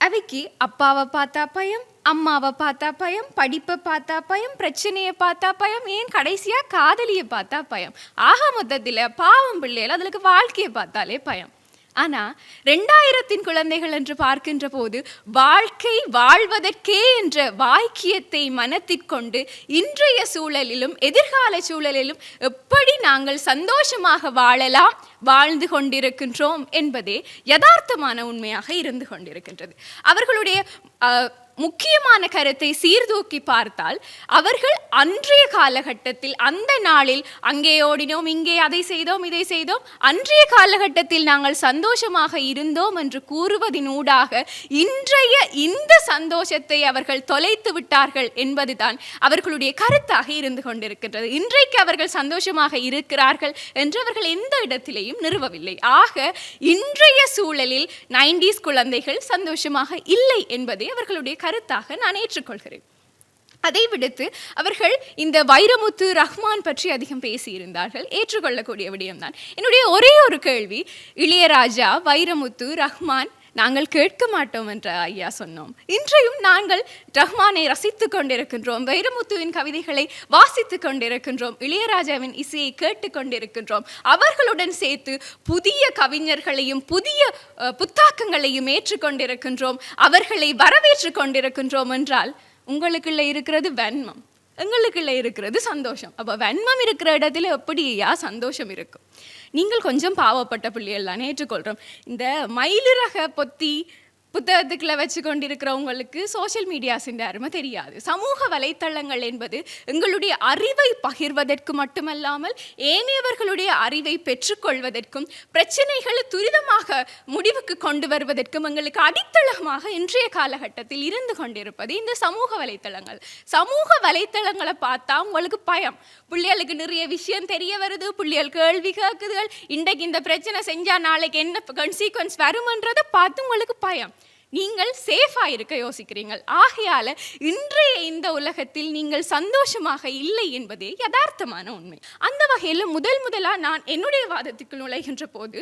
S5: அவைக்கு அப்பாவை பார்த்தா பயம், அம்மாவை பார்த்தா பயம், படிப்பை பார்த்தா பயம், பிரச்சனையை பார்த்தா பயம், ஏன் கடைசியாக காதலியை பார்த்தா பயம். ஆக மொத்தத்தில் பாவம் பிள்ளைகள் அதுக்கு வாழ்க்கையை பார்த்தாலே பயம். ஆனால் 2000த்தின் குழந்தைகள் என்று பார்க்கின்ற போது வாழ்க்கை வாழ்வதற்கே என்ற வாக்கியத்தை மனத்திற்கொண்டு இன்றைய சூழலிலும் எதிர்கால சூழலிலும் எப்படி நாங்கள் சந்தோஷமாக வாழலாம், வாழ்ந்து கொண்டிருக்கின்றோம் என்பதே யதார்த்தமான உண்மையாக இருந்து கொண்டிருக்கின்றது. அவர்களுடைய முக்கியமான கருத்தை சீர்தூக்கி பார்த்தால் அவர்கள் அன்றைய காலகட்டத்தில், அந்த நாளில் அங்கே ஓடினோம், இங்கே அதை செய்தோம், இதை செய்தோம், அன்றைய காலகட்டத்தில் நாங்கள் சந்தோஷமாக இருந்தோம் என்று கூறுவதினூடாக இன்றைய இந்த சந்தோஷத்தை அவர்கள் தொலைத்து விட்டார்கள் என்பதுதான் அவர்களுடைய கருத்தாக இருந்து கொண்டிருக்கின்றது. இன்றைக்கு அவர்கள் சந்தோஷமாக இருக்கிறார்கள் என்று அவர்கள் எந்த இடத்திலேயும் நிறுவவில்லை. ஆக இன்றைய சூழலில் 90s குழந்தைகள் சந்தோஷமாக இல்லை என்பதே அவர்களுடைய கருத்தாக நான் ஏற்றுக்கொள்கிறேன். அதை விடுத்து அவர்கள் இந்த வைரமுத்து ரஹ்மான் பற்றி அதிகம் பேசியிருந்தார்கள், ஏற்றுக்கொள்ளக்கூடிய விடயம்தான். என்னுடைய ஒரே ஒரு கேள்வி, இளையராஜா, வைரமுத்து, ரஹ்மான் நாங்கள் கேட்க மாட்டோம் என்ற ஐயா சொன்னோம். இன்றையும் நாங்கள் ரஹ்மானை ரசித்து கொண்டிருக்கின்றோம், வைரமுத்துவின் கவிதைகளை வாசித்து கொண்டிருக்கின்றோம், இளையராஜாவின் இசையை கேட்டு கொண்டிருக்கின்றோம். அவர்களுடன் சேர்த்து புதிய கவிஞர்களையும் புதிய புத்தாக்கங்களையும் ஏற்றுக்கொண்டிருக்கின்றோம், அவர்களை வரவேற்று கொண்டிருக்கின்றோம் என்றால் உங்களுக்குள்ள இருக்கிறது வன்மம், எங்களுக்குள்ள இருக்கிறது சந்தோஷம். அப்போ வன்மம் இருக்கிற இடத்துல எப்படியா சந்தோஷம் இருக்கும்? நீங்கள் கொஞ்சம் பாவப்பட்ட பிள்ளைகள் தான், ஏற்றுக்கொள்கிறோம். இந்த மயிலிறக பொத்தி புத்தகத்துக்குள்ள வச்சு கொண்டிருக்கிறவங்களுக்கு சோஷியல் மீடியாஸின் அருமை தெரியாது. சமூக வலைத்தளங்கள் என்பது எங்களுடைய அறிவை பகிர்வதற்கு மட்டுமல்லாமல் ஏனையவர்களுடைய அறிவை பெற்றுக்கொள்வதற்கும் பிரச்சனைகளை துரிதமாக முடிவுக்கு கொண்டு வருவதற்கும் எங்களுக்கு அடித்தளமாக இன்றைய காலகட்டத்தில் இருந்து கொண்டிருப்பது இந்த சமூக வலைத்தளங்கள். சமூக வலைத்தளங்களை பார்த்தா உங்களுக்கு பயம். பிள்ளைகளுக்கு நிறைய விஷயம் தெரிய வருது, பிள்ளைகள் கேள்வி கேட்குதுகள், இன்றைக்கு இந்த பிரச்சனை செஞ்சா நாளைக்கு என்ன கன்சீக்வன்ஸ் வரும்ன்றதை பார்த்து உங்களுக்கு பயம். நீங்கள் சேஃபா இருக்க யோசிக்கிறீர்கள். ஆகையால இன்றைய இந்த உலகத்தில் நீங்கள் சந்தோஷமாக இல்லை என்பதே யதார்த்தமான உண்மை. அந்த வகையில் முதலா நான் என்னுடைய வாதத்துக்குள் நுழைகின்ற போது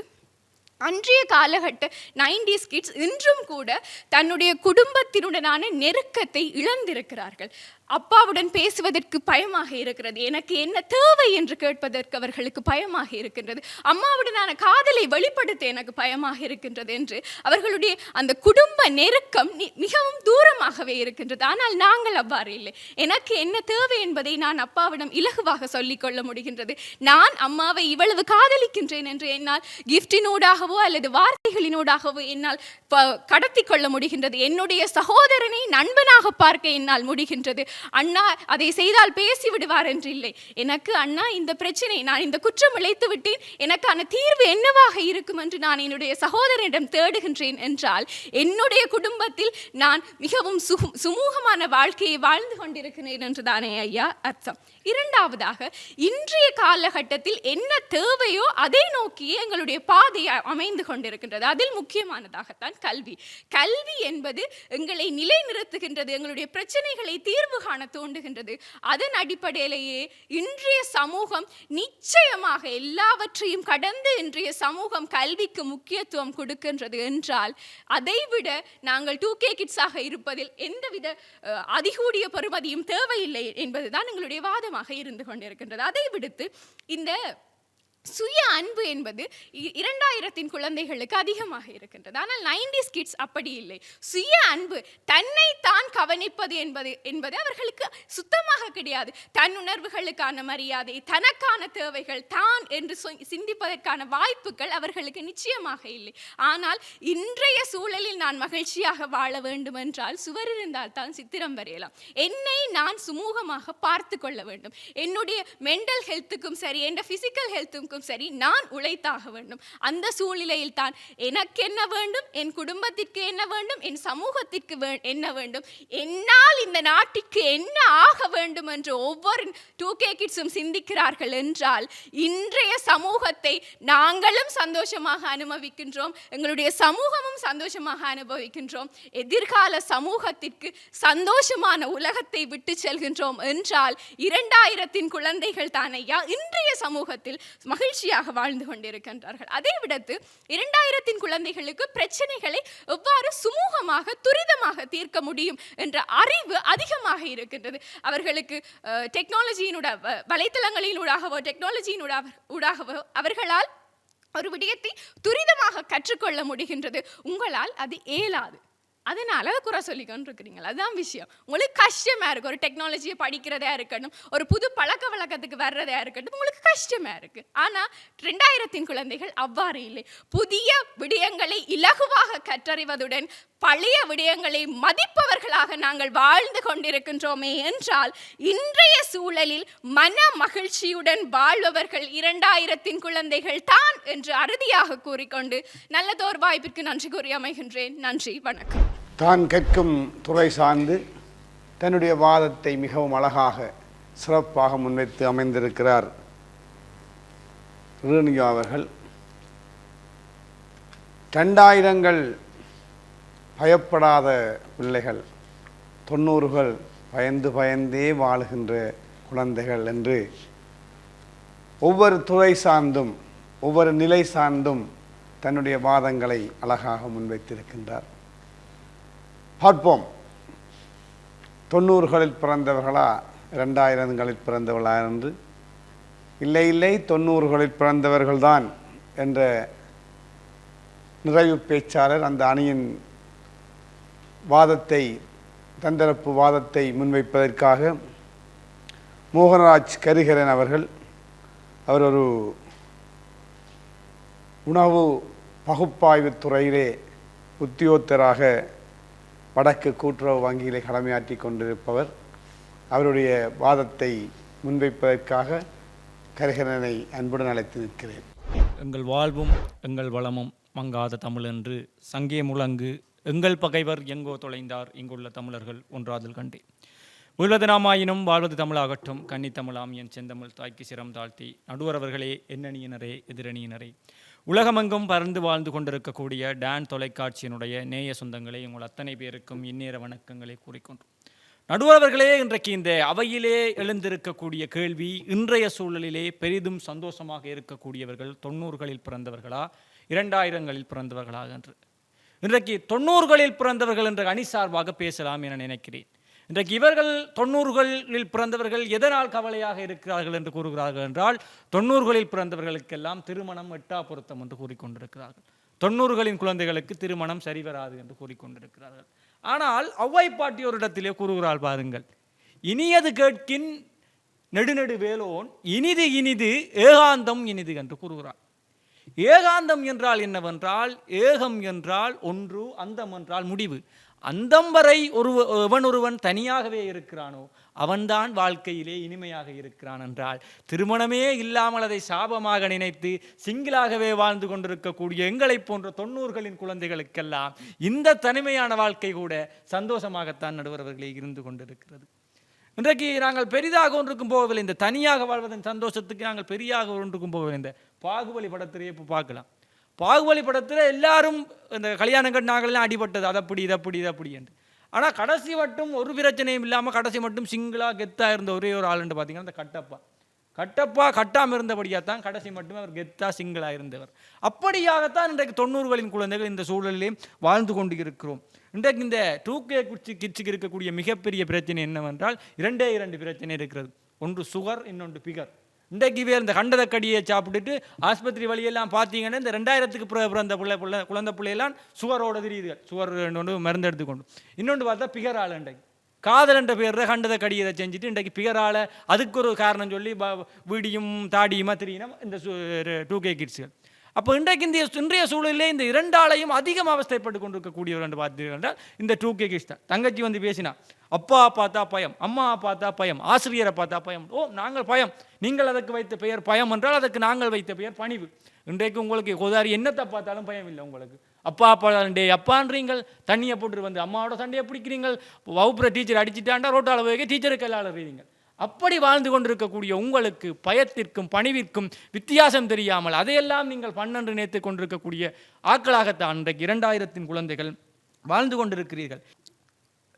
S5: அன்றைய காலகட்ட 90s கிட்ஸ் இன்றும் கூட தன்னுடைய குடும்பத்தினுடனான நெருக்கத்தை இழந்திருக்கிறார்கள். அப்பாவுடன் பேசுவதற்கு பயமாக இருக்கிறது, எனக்கு என்ன தேவை என்று கேட்பதற்கு அவர்களுக்கு பயமாக இருக்கின்றது, அம்மாவுடனான காதலை வெளிப்படுத்த எனக்கு பயமாக இருக்கின்றது என்று அவர்களுடைய அந்த குடும்ப நெருக்கம் மிகவும் தூரமாகவே இருக்கின்றது. ஆனால் நாங்கள் அவ்வாறு இல்லை. எனக்கு என்ன தேவை என்பதை நான் அப்பாவிடம் இலகுவாக சொல்லிக்கொள்ள முடிகின்றது. நான் அம்மாவை இவ்வளவு காதலிக்கின்றேன் என்று என்னால் கிஃப்டினூடாகவோ அல்லது வார்த்தைகளினூடாகவோ என்னால் கடத்தி கொள்ள முடிகின்றது. என்னுடைய சகோதரனை நண்பனாக பார்க்க என்னால் முடிகின்றது. அண்ணா அதை செய்தால் பேசி விடுவார் என்று இல்லை. எனக்கு அண்ணா இந்த பிரச்சனை, நான் இந்த குற்றம் இழைத்து விட்டேன், எனக்கான தீர்வு என்னவாக இருக்கும் என்று நான் என்னுடைய சகோதரனிடம் தேடுகின்றேன் என்றால் என்னுடைய குடும்பத்தில் நான் மிகவும் சுமூகமான வாழ்க்கையை வாழ்ந்து கொண்டிருக்கிறேன் என்று தானே ஐயா அர்த்தம். இரண்டாவதாக, இன்றைய காலகட்டத்தில் என்ன தேவையோ அதை நோக்கியே எங்களுடைய பாதை அமைந்து கொண்டிருக்கின்றது. அதில் முக்கியமானதாகத்தான் கல்வி. கல்வி என்பது எங்களை நிலைநிறுத்துகின்றது, எங்களுடைய பிரச்சனைகளை தீர்வு காண தூண்டுகின்றது. அதன் அடிப்படையிலேயே இன்றைய சமூகம் நிச்சயமாக எல்லாவற்றையும் கடந்து இன்றைய சமூகம் கல்விக்கு முக்கியத்துவம் கொடுக்கின்றது என்றால் அதைவிட நாங்கள் 2K கிட்ஸாக இருப்பதில் எந்தவித அதிகூடிய பெறுமதியும் தேவையில்லை என்பதுதான் எங்களுடைய வாதமாக இருந்து கொண்டிருக்கின்றது. அதை விடுத்து இந்த சுய அன்பு என்பது 2000 குழந்தைகளுக்கு அதிகமாக இருக்கின்றது. ஆனால் 90s கிட்ஸ் அப்படி இல்லை. சுய அன்பு, தன்னை தான் கவனிப்பது என்பது அவர்களுக்கு சுத்தமாக கிடையாது. தன் உணர்வுகளுக்கான மரியாதை, தனக்கான தேவைகள், தான் என்று சிந்திப்பதற்கான வாய்ப்புகள் அவர்களுக்கு நிச்சயமாக இல்லை. ஆனால் இன்றைய சூழலில் நான் மகிழ்ச்சியாக வாழ வேண்டும் என்றால் சுவர் இருந்தால் தான் சித்திரம் வரையலாம். என்னை நான் சுமூகமாக பார்த்து கொள்ள வேண்டும். என்னுடைய மென்டல் ஹெல்த்துக்கும் சரி, என் பிசிக்கல் ஹெல்த்துக்கும் சரி நான் உழைத்தாக வேண்டும். அந்த சூழ்நிலையில் தான் எனக்கு என்ன வேண்டும், என் குடும்பத்திற்கு என்ன வேண்டும், என் சமூகத்திற்கு என்ன வேண்டும், என்னால் இந்த நாட்டிற்கு என்ன ஆக வேண்டும் என்று ஒவ்வொரு 2K கிட்ஸும் சிந்திக்கிறார்கள் என்றால் இன்றைய சமூகத்தை நாங்களும் சந்தோஷமாக அனுபவிக்கின்றோம், எங்களுடைய சமூகமும் சந்தோஷமாக அனுபவிக்கின்றோம். எதிர்கால சமூகத்திற்கு சந்தோஷமான உலகத்தை விட்டு செல்கின்றோம் என்றால் 2000 குழந்தைகள் தானையா இன்றைய சமூகத்தில் மகிழ்ச்சியாக வாழ்ந்து கொண்டிருக்கின்றார்கள். அதை விடுத்து 2000 குழந்தைகளுக்கு பிரச்சனைகளை எவ்வாறு சுமூகமாக துரிதமாக தீர்க்க முடியும் என்ற அறிவு அதிகமாக இருக்கின்றது. அவர்களுக்கு டெக்னாலஜியினூட வலைத்தளங்களினூடாகவோ டெக்னாலஜியினூடாகவோ அவர்களால் ஒரு விடயத்தை துரிதமாக கற்றுக்கொள்ள முடிகின்றது. உங்களால் அது இயலாது. அதனால குறை சொல்லிக்கொண்டு இருக்கிறீங்க. அதுதான் விஷயம். உங்களுக்கு கஷ்டமா இருக்கு. ஒரு டெக்னாலஜியை படிக்கிறதா இருக்கட்டும், ஒரு புது பழக்க வழக்கத்துக்கு வர்றதா இருக்கட்டும், உங்களுக்கு கஷ்டமா இருக்கு. ஆனா 2000 குழந்தைகள் அவ்வாறு இல்லை. புதிய விடயங்களை இலகுவாக கற்றறிவதுடன் பழைய விடயங்களை மதிப்பவர்களாக நாங்கள் வாழ்ந்து கொண்டிருக்கின்றோமே என்றால் இன்றைய சூழலில் மன மகிழ்ச்சியுடன் வாழ்பவர்கள் 2000 குழந்தைகள் தான் என்று அறுதியாக கூறிக்கொண்டு நல்லதோர் வாய்ப்பிற்கு நன்றி கூறி அமைகின்றேன். நன்றி, வணக்கம்.
S1: தான் கேட்கும் துறை சார்ந்து தன்னுடைய வாதத்தை மிகவும் அழகாக சிறப்பாக முன்வைத்து அமைந்திருக்கிறார் ரேணுகா அவர்கள். 2000கள் பயப்படாத பிள்ளைகள், 90கள் பயந்தே வாழுகின்ற குழந்தைகள் என்று ஒவ்வொரு துறை சார்ந்தும் ஒவ்வொரு நிலை சார்ந்தும் தன்னுடைய வாதங்களை அழகாக முன்வைத்திருக்கின்றார். பார்ப்போம், 90களில் பிறந்தவர்களா 2000களில் பிறந்தவர்களா என்று. இல்லை 90களில் பிறந்தவர்கள்தான் என்ற நிறைவு பேச்சாளர் அந்த அணியின் வாதத்தை, தந்தரப்பு வாதத்தை முன்வைப்பதற்காக மோகனராஜ் கரிகரன் அவர்கள், அவர் ஒரு உணவு பகுப்பாய்வு துறையிலே உத்தியோகத்தராக வடக்கு கூட்டுறவு வங்கியிலே கடமையாற்றி கொண்டிருப்பவர். அவருடைய வாதத்தை முன்வைப்பதற்காக கரிகரனை அன்புடன் அழைத்து நிற்கிறேன்.
S6: எங்கள் வாழ்வும் எங்கள் வளமும் மங்காத தமிழ் என்று சங்கே முழங்கு எங்கள் பகைவர் எங்கோ தொலைந்தார் இங்குள்ள தமிழர்கள் ஒன்றாதல் கண்டே. உள்வது நாமாயினும் வாழ்வது தமிழாகட்டும் கன்னி தமிழாம் என் செந்தமிழ் தாய்க்கு சிரம் தாழ்த்தி நடுவரவர்களே எண்ணணியினரே எதிரணியினரே உலகமெங்கும் பறந்து வாழ்ந்து கொண்டிருக்கக்கூடிய டான் தொலைக்காட்சியினுடைய நேய சொந்தங்களே உங்கள் அத்தனை பேருக்கும் இந்நேர வணக்கங்களை கூறிக்கொண்டோம். நடுவரவர்களே, இன்றைக்கு இந்த அவையிலே எழுந்திருக்கக்கூடிய கேள்வி, இன்றைய சூழலிலே பெரிதும் சந்தோஷமாக இருக்கக்கூடியவர்கள் 90களில் பிறந்தவர்களா 2000களில் பிறந்தவர்களா என்று. இன்றைக்கு 90களில் பிறந்தவர்கள் என்ற அணி சார்பாக பேசலாம் என நினைக்கிறேன். இன்றைக்கு இவர்கள் 90களில் பிறந்தவர்கள் எதனால் கவலையாக இருக்கிறார்கள் என்று கூறுகிறார்கள் என்றால், 90களில் பிறந்தவர்களுக்கெல்லாம் திருமணம் எட்டா பொருத்தம் என்று கூறிக்கொண்டிருக்கிறார்கள். 90களின் குழந்தைகளுக்கு திருமணம் சரிவராது என்று கூறிக்கொண்டிருக்கிறார்கள். ஆனால் ஒளவை பாட்டி ஒரு இடத்திலே கூறுகிறாள் பாருங்கள், இனியது கேட்கின் நெடுநெடு வேலோன் இனிது இனிது ஏகாந்தம் இனிது என்று கூறுகிறார். ஏகாந்தம் என்றால் என்னவென்றால், ஏகம் என்றால் ஒன்று, அந்தம் என்றால் முடிவு. அந்தம் வரை ஒருவன் தனியாகவே இருக்கிறானோ அவன்தான் வாழ்க்கையிலே இனிமையாக இருக்கிறான் என்றால், திருமணமே இல்லாமல் அதை சாபமாக நினைத்து சிங்கிளாகவே வாழ்ந்து கொண்டிருக்கக்கூடிய எங்களை போன்ற 90களின் குழந்தைகளுக்கெல்லாம் இந்த தனிமையான வாழ்க்கை கூட சந்தோஷமாகத்தான் நடுவரவர்களே இருந்து கொண்டிருக்கிறது. இன்றைக்கு நாங்கள் பெரிதாக ஒன்றுக்கும் போகவில்லை. இந்த தனியாக வாழ்வதன் சந்தோஷத்துக்கு நாங்கள் பெரியாக ஒன்றுக்கும் போகவில்லை. இந்த பாகுபலி படத்திலேயே இப்போ பார்க்கலாம். பாகுபலி படத்தில் எல்லாரும் இந்த கல்யாணம் கட்டினாங்கள்லாம் அடிபட்டது, அதப்படி இதப்படி இதப்படி என்று. ஆனால் கடைசி மட்டும் ஒரு பிரச்சனையும் இல்லாமல் கடைசி மட்டும் சிங்கிளாக கெத்தாக இருந்த ஒரே ஒரு ஆளுன்னு பார்த்தீங்கன்னா இந்த கட்டப்பா கட்டாமல் இருந்தபடியாக தான் கடைசி மட்டுமே அவர் கெத்தாக சிங்கிளாக இருந்தவர். அப்படியாகத்தான் இன்றைக்கு 90களின் குழந்தைகள் இந்த சூழலிலே வாழ்ந்து கொண்டு இருக்கிறோம். இன்றைக்கு இந்த 2K கிட்ஸுக்கு இருக்கக்கூடிய மிகப்பெரிய பிரச்சனை என்னவென்றால், 2 பிரச்சனை இருக்கிறது. ஒன்று சுகர், இன்னொன்று பிகர். இன்றைக்கு வேறு இந்த கண்டத கடியை சாப்பிட்டுட்டு ஆஸ்பத்திரி வழியெல்லாம் பார்த்தீங்கன்னா இந்த 2000க்கு பிறந்த குழந்தை பிள்ளையெல்லாம் சுகரோட தெரியுதுகள். சுகர் ஒன்று மருந்து எடுத்துக்கொண்டு. இன்னொன்று பார்த்தா பிகரால் இன்றைக்கு காதல் என்ற பேரில் கண்டத கடியை செஞ்சுட்டு இன்றைக்கு பிகரால் அதுக்கு ஒரு காரணம் சொல்லி வீடியும் தாடியுமா தெரியினா இந்த 2K கிட்ஸுகள். அப்போ இன்றைக்கு இன்றைய சூழலிலே இந்த 2ஆலையும் அதிகம் அவஸ்தைப்பட்டு கொண்டிருக்கக்கூடியவர் என்று பார்த்தீர்கள் இந்த 2K கிட்ஸ் தான். தங்கச்சி வந்து பேசினா, அப்பா பார்த்தா பயம், அம்மா பார்த்தா பயம், ஆசிரியரை பார்த்தா பயம். ஓ, நாங்கள் பயம், நீங்கள் அதற்கு வைத்த பெயர் பயம் என்றால் அதற்கு நாங்கள் வைத்த பெயர் பணிவு. இன்றைக்கு உங்களுக்கு கோதாரி என்னத்தை பார்த்தாலும் பயம் இல்லை உங்களுக்கு. அப்பா டே அப்பான்றீங்கள், தண்ணியை போட்டு வந்து அம்மாவோட சண்டையை பிடிக்கிறீங்கள், வகுப்புற டீச்சர் அடிச்சுட்டாண்டா ரோட்டால் போய் டீச்சருக்கு எல்லாம் அழுறீங்க. அப்படி வாழ்ந்து கொண்டிருக்கக்கூடிய உங்களுக்கு பயத்திற்கும் பணிவிற்கும் வித்தியாசம் தெரியாமல் அதையெல்லாம் நீங்கள் பன்னெண்டு நினைத்து கொண்டிருக்கக்கூடிய ஆட்களாகத்தான் இன்றைக்கு 2000 குழந்தைகள் வாழ்ந்து கொண்டிருக்கிறீர்கள்.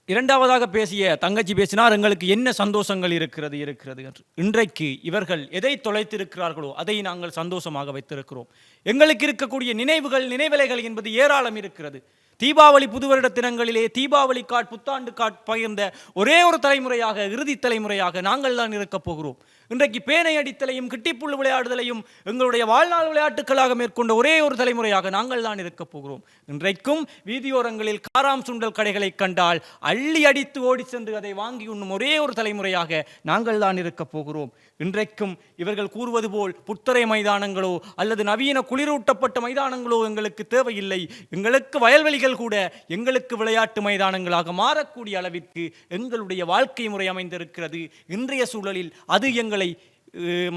S6: இரண்டாவதாக பேசிய தங்கச்சி பேசினார், எங்களுக்கு என்ன சந்தோஷங்கள் இருக்கிறது என்று. இன்றைக்கு இவர்கள் எதை தொலைத்திருக்கிறார்களோ அதை நாங்கள் சந்தோஷமாக வைத்திருக்கிறோம். எங்களுக்கு இருக்கக்கூடிய நினைவலைகள் என்பது ஏராளம் இருக்கிறது. தீபாவளி புதுவருட தினங்களிலே தீபாவளி புத்தாண்டு பகிர்ந்த ஒரே ஒரு தலைமுறையாக, இறுதி தலைமுறையாக நாங்கள் தான் இருக்கப் போகிறோம். இன்றைக்கு பேனை அடித்தலையும் கிட்டிப்புள் விளையாடுதலையும் எங்களுடைய வாழ்நாள் விளையாட்டுகளாக மேற்கொண்ட ஒரே ஒரு தலைமுறையாக நாங்கள் தான் இருக்கப் போகிறோம். இன்றைக்கும் வீதியோரங்களில் காராம் சுண்டல் கடைகளை கண்டால் அள்ளி அடித்து ஓடி சென்று அதை வாங்கி உண்ணும் ஒரே ஒரு தலைமுறையாக நாங்கள் தான் இருக்கப் போகிறோம். இன்றைக்கும் இவர்கள் கூறுவது போல் புத்தரை மைதானங்களோ அல்லது நவீன குளிரூட்டப்பட்ட மைதானங்களோ எங்களுக்கு தேவையில்லை. எங்களுக்கு வயல்வெளிகள் கூட எங்களுக்கு விளையாட்டு மைதானங்களாக மாறக்கூடிய அளவிற்கு எங்களுடைய வாழ்க்கை முறை அமைந்திருக்கிறது. இன்றைய சூழலில் அது எங்களை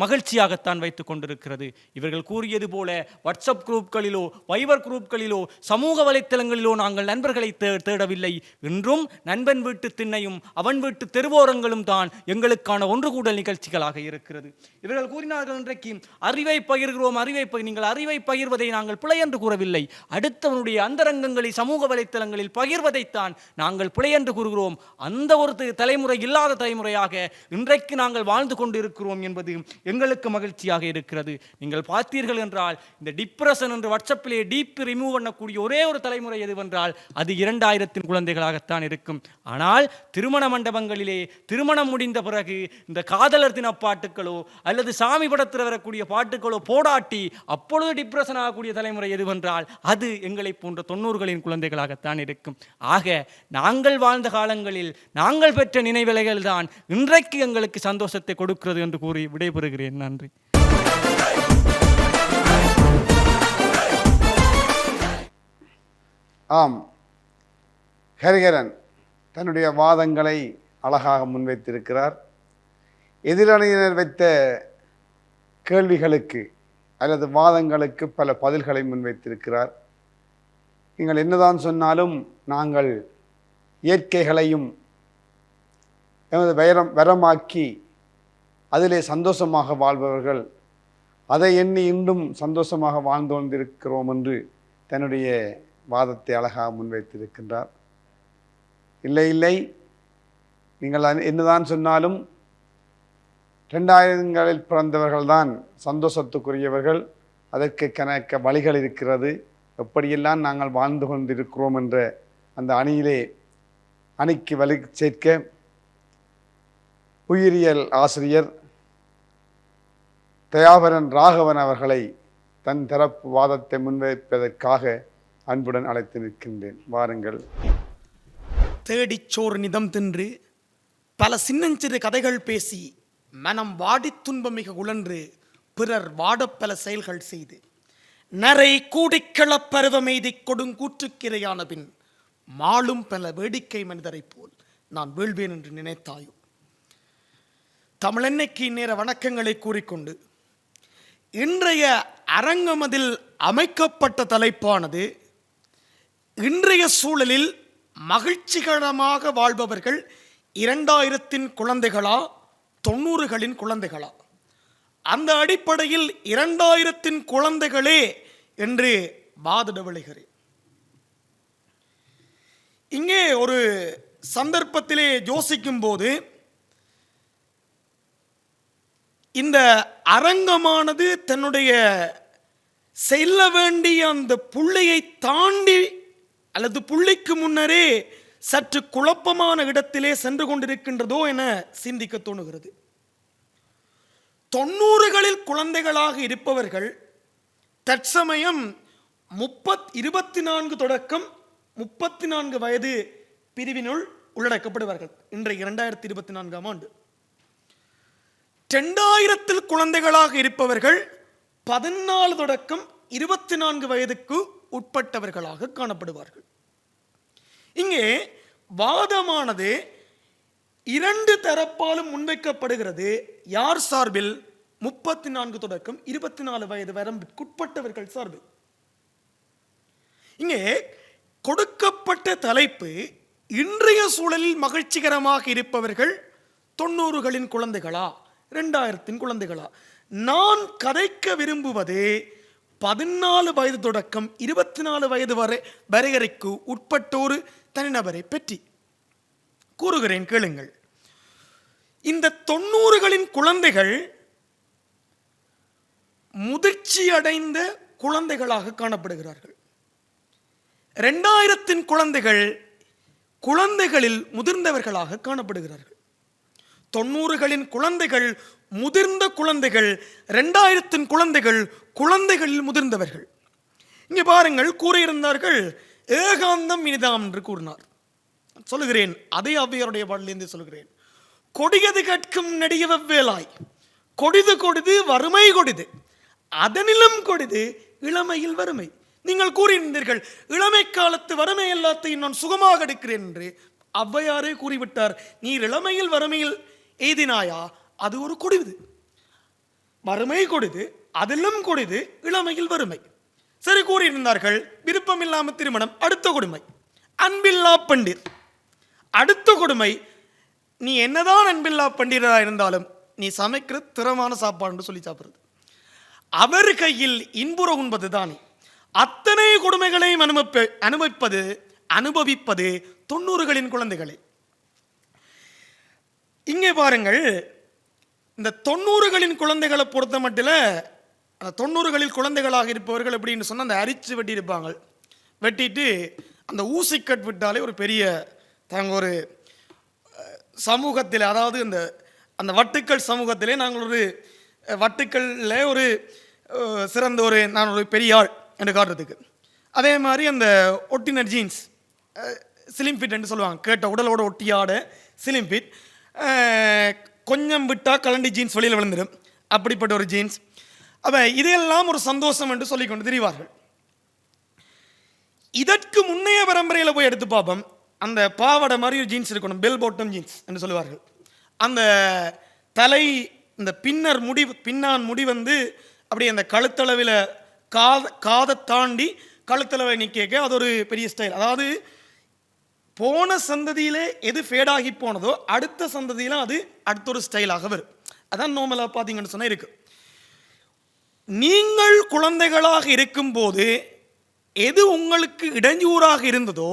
S6: மகிழ்ச்சியாகத்தான் வைத்துக் கொண்டிருக்கிறது. இவர்கள் கூறியது போல வாட்ஸ்அப் குரூப்களிலோ வைபர் குரூப்களிலோ சமூக வலைத்தளங்களிலோ நாங்கள் நண்பர்களை தேடவில்லை. இன்றும் நண்பன் வீட்டு திண்ணையும் அவன் வீட்டு தெருவோரங்களும் தான் எங்களுக்கான ஒன்று கூடல் நிகழ்ச்சிகளாக இருக்கிறது. இவர்கள் கூறினார்கள், இன்றைக்கு அறிவை பகிர்கிறோம், நீங்கள் அறிவை பகிர்வதை நாங்கள் பிழை என்று கூறவில்லை. அடுத்தவனுடைய அந்தரங்கங்களில் சமூக வலைத்தளங்களில் பகிர்வதைத்தான் நாங்கள் பிழை என்று கூறுகிறோம். அந்த ஒரு தலைமுறை இல்லாத தலைமுறையாக இன்றைக்கு நாங்கள் வாழ்ந்து கொண்டிருக்கிறோம் என்பது எங்களுக்கு மகிழ்ச்சியாக இருக்கிறது. நீங்கள் பார்த்தீர்கள் என்றால் இந்த டிப்ரெஷன் என்று வாட்ஸ்அப்பிலே டீப் ரிமூவ் பண்ணக்கூடிய ஒரே ஒரு தலைமுறை எதுவென்றால் அது 2000 குழந்தைகளாகத்தான் இருக்கும். ஆனால் திருமண மண்டபங்களிலே திருமணம் முடிந்த பிறகு இந்த காதலர் தின பாட்டுகளோ அல்லது சாமி படத்தில் வரக்கூடிய பாட்டுகளோ போடாட்டி அப்பொழுது டிப்ரெஷன் ஆகக்கூடிய தலைமுறை எதுவென்றால் அது எங்களை போன்ற 90களின் குழந்தைகளாகத்தான் இருக்கும். ஆக நாங்கள் வாழ்ந்த காலங்களில் நாங்கள் பெற்ற நினைவலைகள் தான் இன்றைக்கு எங்களுக்கு சந்தோஷத்தை கொடுக்கிறது என்று கூறி விடைபெறுகிறேன். நன்றி.
S1: ஆம், ஹரிஹரன் தன்னுடைய வாதங்களை அழகாக முன்வைத்திருக்கிறார். எதிரணியினர் வைத்த கேள்விகளுக்கு அல்லது வாதங்களுக்கு பல பதில்களை முன்வைத்திருக்கிறார். நீங்கள் என்னதான் சொன்னாலும் நாங்கள் இயற்கைகளையும் எமது வரமாக்கி அதிலே சந்தோஷமாக வாழ்பவர்கள், அதை எண்ணி இன்றும் சந்தோஷமாக வாழ்ந்து கொண்டிருக்கிறோம் என்று தன்னுடைய வாதத்தை அழகாக முன்வைத்திருக்கின்றார். இல்லை இல்லை, நீங்கள் என்னதான் சொன்னாலும் 2000களில் பிறந்தவர்கள்தான் சந்தோஷத்துக்குரியவர்கள், அதற்கு கணக்க வழிகள் இருக்கிறது, எப்படியெல்லாம் நாங்கள் வாழ்ந்து கொண்டிருக்கிறோம் என்ற அந்த அணிக்கு வலி சேர்க்க உயிரியல் ஆசிரியர் தயாபரன் ராகவன் அவர்களை தன் தரப்பு வாதத்தை முன்வைப்பதற்காக அன்புடன் அழைத்து நிற்கின்றேன். வாருங்கள்.
S7: தேடிச்சோறு நிதம் தின்று பல சின்னஞ்சிறு கதைகள் பேசி மனம் வாடித் துன்பமிக உழன்று பிறர் வாடப்பல செயல்கள் செய்து நரை கூடிக்களப் பருவமெய்தி கொடுங்கூற்றுக்கிரையான பின் மாளும் பல வேடிக்கை மனிதரைப் போல் நான் வீழ்வேன் என்று நினைத்தாயோ. தமிழன்னைக்கு நேர வணக்கங்களை கூறிக்கொண்டு இன்றைய அரங்கமதில் அமைக்கப்பட்ட தலைப்பானது இன்றைய சூழலில் மகிழ்ச்சிகரமாக வாழ்பவர்கள் 2000 குழந்தைகளா 90களின் குழந்தைகளா, அந்த அடிப்படையில் 2000 குழந்தைகளே என்று வாதிட விளைகிறேன். இங்கே ஒரு சந்தர்ப்பத்திலே யோசிக்கும் போது இந்த அரங்கமானது தன்னுடைய செல்ல வேண்டிய அந்த புள்ளியை தாண்டி அல்லது புள்ளிக்கு முன்னரே சற்று குழப்பமான இடத்திலே சென்று கொண்டிருக்கின்றதோ என சிந்திக்க தோணுகிறது. 90களில் குழந்தைகளாக இருப்பவர்கள் தற்சமயம் 24 தொடக்கம் 34 வயது பிரிவினுள் உள்ளடக்கப்படுவார்கள். இன்றைய 2024ஆம் ஆண்டு 2000 குழந்தைகளாக இருப்பவர்கள் 14 தொடக்கம் 24 வயதுக்கு உட்பட்டவர்களாக காணப்படுவார்கள். இங்கே வாதமானது 2 தரப்பாலும் முன்வைக்கப்படுகிறது. யார் சார்பில்? 34 தொடக்கம் 24 வயது வரம்பிற்குட்பட்டவர்கள் சார்பில். இங்கே கொடுக்கப்பட்ட தலைப்பு இன்றைய சூழலில் மகிழ்ச்சிகரமாக இருப்பவர்கள் 90களின் குழந்தைகளா 2000 குழந்தைகளா? நான் கதைக்க விரும்புவது 14 வயது தொடக்கம் 24 வயது வரையறைக்கு உட்பட்ட ஒரு தனிநபரை பற்றி கூறுகிறேன், கேளுங்கள். இந்த 90களின் குழந்தைகள் முதிர்ச்சி அடைந்த குழந்தைகளாக காணப்படுகிறார்கள். 2000 குழந்தைகள் குழந்தைகளில் முதிர்ந்தவர்களாக காணப்படுகிறார்கள். 90களின் குழந்தைகள் முதிர்ந்த குழந்தைகள், 2000 குழந்தைகள் குழந்தைகளில் முதிர்ந்தவர்கள். இங்கே பாருங்கள், கூறியிருந்தார்கள் ஏகாந்தம் இனிதாம் என்று கூறினார். சொல்லுகிறேன், அதே ஔவையாருடைய பாடலிருந்து சொல்கிறேன். கொடியது கற்கும் நெடிய வெவ்வேலாய் கொடிது கொடிது வறுமை கொடிது அதனிலும் கொடிது இளமையில் வறுமை. நீங்கள் கூறியிருந்தீர்கள் இளமை காலத்து வறுமை எல்லாத்தையும் நான் சுகமாக எடுக்கிறேன் என்று. ஔவையாரே கூறிவிட்டார், நீர் இளமையில் வறுமையில் எய்தினாயா, அது ஒரு கொடிது. வறுமை கொடிது, அதிலும் கொடிது இளமையில் வறுமை. சரி, கூறியிருந்தார்கள் விருப்பம் இல்லாமல் திருமணம் அடுத்த கொடுமை, அன்பில்லா பண்டிர் அடுத்த கொடுமை. நீ என்னதான் அன்பில்லா பண்டிதரா இருந்தாலும் நீ சமைக்கிற திறமான சாப்பாடு சொல்லி சாப்பிடுறது, அவர் கையில் இன்புற உண்பது தானே. அத்தனை கொடுமைகளையும் அனுபவிப்பது 90களின் குழந்தைகளே. இங்கே பாருங்கள், இந்த 90களின் குழந்தைகளை பொறுத்த மட்டும் 90களில் குழந்தைகளாக இருப்பவர்கள் எப்படின்னு சொன்னால் அந்த அரிச்சு வெட்டி இருப்பாங்க. வெட்டிட்டு அந்த ஊசிக்கட் விட்டாலே ஒரு பெரிய தாங்க ஒரு சமூகத்தில், அதாவது அந்த வட்டுக்கள் சமூகத்திலே நாங்கள் ஒரு வட்டுக்களில் ஒரு சிறந்த நான் ஒரு பெரிய ஆள் என்று காட்டுறதுக்கு. அதே மாதிரி அந்த ஒட்டினர் ஜீன்ஸ் ஸ்லிம் ஃபிட் என்று சொல்லுவாங்க, கேட்ட உடலோட ஒட்டியாட ஸ்லிம் ஃபிட், கொஞ்சம் விட்டால் கலண்டி ஜீன்ஸ் வெளியில் விழுந்துடும், அப்படிப்பட்ட ஒரு ஜீன்ஸ். அப்போ இதையெல்லாம் ஒரு சந்தோஷம் என்று சொல்லிக்கொண்டு திரிவார்கள். இதற்கு முன்னைய பரம்பரையில் போய் எடுத்து பார்ப்போம். அந்த பாவாடை மாதிரி ஒரு ஜீன்ஸ் இருக்கணும், பெல் பாட்டம் ஜீன்ஸ் என்று சொல்லுவார்கள். அந்த தலை இந்த பின்னான் முடி வந்து அப்படியே அந்த கழுத்தளவில் காதை தாண்டி கழுத்தளவை நிற்க அது ஒரு பெரிய ஸ்டைல். அதாவது போன சந்ததியிலே எது ஃபேடாகி போனதோ அடுத்த சந்ததியில அது அடுத்த ஒரு ஸ்டைலாக வரும். அதான் நார்மலாக பார்த்தீங்கன்னு சொன்னால் இருக்கு. நீங்கள் குழந்தைகளாக இருக்கும்போது எது உங்களுக்கு இடைஞ்சூறாக இருந்ததோ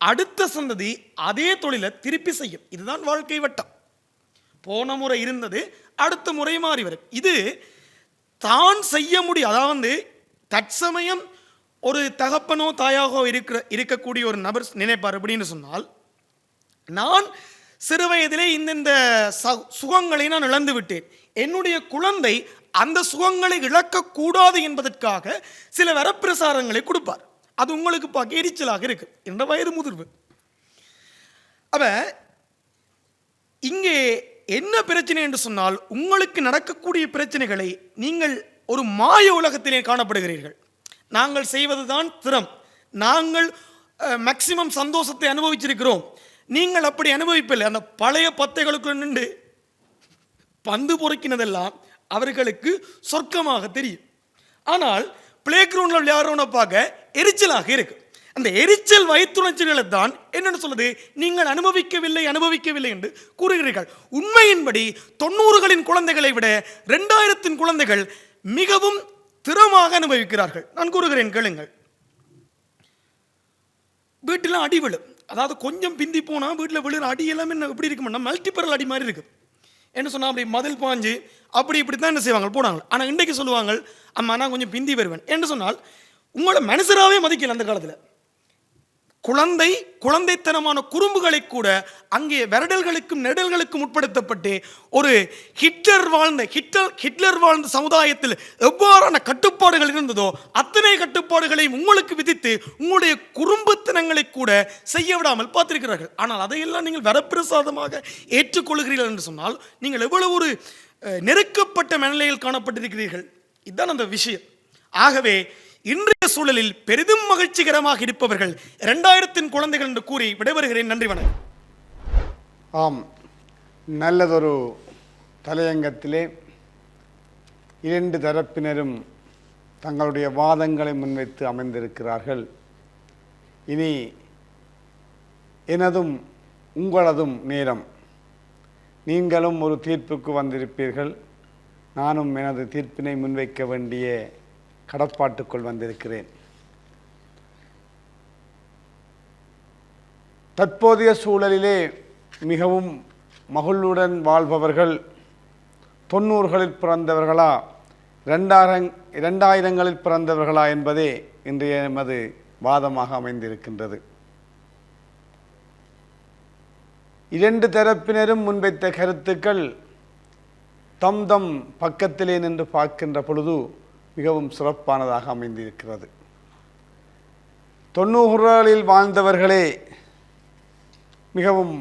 S7: அடுத்த சந்ததி அதே தொழிலை திருப்பி செய்யும். இதுதான் வாழ்க்கை வட்டம். போன முறை இருந்தது அடுத்த முறை மாறி வரும். இது தான் செய்ய முடியும். அதாவது தற்சமயம் ஒரு தகப்பனோ தாயாகோ இருக்கக்கூடிய ஒரு நபர் நினைப்பார் அப்படின்னு சொன்னால், நான் சிறு வயதிலே இந்த சுகங்களை நான் இழந்து விட்டேன், என்னுடைய குழந்தை அந்த சுகங்களை இழக்கக்கூடாது என்பதற்காக சில வரப்பிரசாரங்களை கொடுப்பார். அது உங்களுக்கு பார்க்க எரிச்சலாக இருக்கு என்ற வயது முதிர்வு. அப்ப இங்கே என்ன பிரச்சனை என்று சொன்னால், உங்களுக்கு நடக்கக்கூடிய பிரச்சனைகளை நீங்கள் ஒரு மாய உலகத்திலே காணப்படுகிறீர்கள். நாங்கள் செய்வதுதான் திறம், நாங்கள் மேக்சிமம் சந்தோஷத்தை அனுபவிச்சிருக்கிறோம், நீங்கள் அப்படி அனுபவிப்பில்லை. அந்த பழைய பத்தைகளுக்குள்ள நின்று பந்து பொறுக்கினதெல்லாம் அவர்களுக்கு சொர்க்கமாக தெரியும். ஆனால் பிளே கிரவுண்டில் விளையாடுறவனை பார்க்க எரிச்சலாக இருக்கு. அந்த எரிச்சல் வயிற்றுணர்ச்சிகளை தான் என்னென்னு சொல்லுது, நீங்கள் அனுபவிக்கவில்லை என்று கூறுகிறீர்கள். உண்மையின்படி 90களின் குழந்தைகளை விட 2000 குழந்தைகள் மிகவும் திறமாக அனுபவிக்கிறார்கள். நான் கூறுகிறேன் கேளுங்கள். வீட்டில் அடி விழும், அதாவது கொஞ்சம் பிந்தி போனால் வீட்டில் விழுற அடி எல்லாம் என்ன எப்படி இருக்கும்னா மல்டிபரல் அடி மாதிரி இருக்கு. என்ன சொன்னால் அப்படி மதில் பாஞ்சு இப்படி தான் என்ன செய்வாங்க போனாங்க. ஆனால் இன்றைக்கு சொல்லுவாங்க, அம்மா நான் கொஞ்சம் பிந்தி வருவேன் என்று சொன்னால் உங்களை மனுஷராகவே மதிக்கல. அந்த காலத்தில் குழந்தைத்தனமான குறும்புகளை கூட அங்கே விரடல்களுக்கும் நெடல்களுக்கும் உட்படுத்தப்பட்டு ஒரு ஹிட்லர் வாழ்ந்த சமுதாயத்தில் எவ்வாறான கட்டுப்பாடுகள் இருந்ததோ அத்தனை கட்டுப்பாடுகளையும் உங்களுக்கு விதித்து உங்களுடைய குறும்புத்தனங்களை கூட செய்ய விடாமல் பார்த்திருக்கிறார்கள். ஆனால் அதையெல்லாம் நீங்கள் வரப்பிரசாதமாக ஏற்றுக்கொள்கிறீர்கள் என்று சொன்னால் நீங்கள் எவ்வளவு ஒரு நெருக்கப்பட்ட மனநிலையில் காணப்பட்டிருக்கிறீர்கள். இதுதான் அந்த விஷயம். ஆகவே இன்றைய சூழலில் பெரிதும் மகிழ்ச்சிகரமாக இருப்பவர்கள் 2000 குழந்தைகள் என்று கூறி விடைபெறுகிறேன். நன்றி, வணக்கம்.
S1: ஆம், நல்லதொரு தலையங்கத்திலே 2 தரப்பினரும் தங்களுடைய வாதங்களை முன்வைத்து அமைந்திருக்கிறார்கள். இனி எனதும் உங்களதும் நேரம். நீங்களும் ஒரு தீர்ப்புக்கு வந்திருப்பீர்கள். நானும் எனது தீர்ப்பினை முன்வைக்க வேண்டிய கடப்பாட்டுக்குள் வந்திருக்கிறேன். தற்போதைய சூழலிலே மிகவும் மகிழ்வுடன் வாழ்பவர்கள் 90களில் பிறந்தவர்களா 2000களில் பிறந்தவர்களா என்பதே இன்றைய எமது வாதமாக அமைந்திருக்கின்றது. 2 தரப்பினரும் முன்வைத்த கருத்துக்கள் தம் பக்கத்திலே நின்று பார்க்கின்ற பொழுது மிகவும் சிறப்பானதாக அமைந்திருக்கிறது. 90களில் வாழ்ந்தவர்களே மிகவும்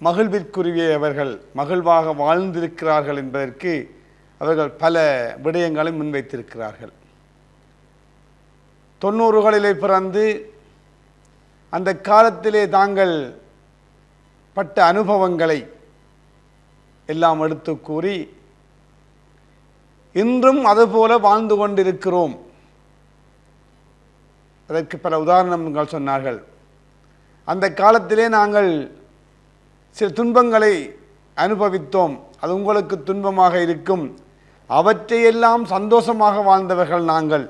S1: மகிழ்விற்குரியவர்கள், மகிழ்வாக வாழ்ந்திருக்கிறார்கள் என்பதற்கு அவர்கள் பல விடயங்களை முன்வைத்திருக்கிறார்கள். 90களிலே பிறந்து அந்த காலத்திலே தாங்கள் பட்ட அனுபவங்களை எல்லாம் எடுத்து கூறி இன்றும் அதுபோல வாழ்ந்து கொண்டிருக்கிறோம். அதற்கு பல உதாரணங்கள் சொன்னார்கள். அந்த காலத்திலே நாங்கள் சில துன்பங்களை அனுபவித்தோம், அது உங்களுக்கு துன்பமாக இருக்கும், அவற்றையெல்லாம் சந்தோஷமாக வாழ்ந்தவர்கள் நாங்கள்.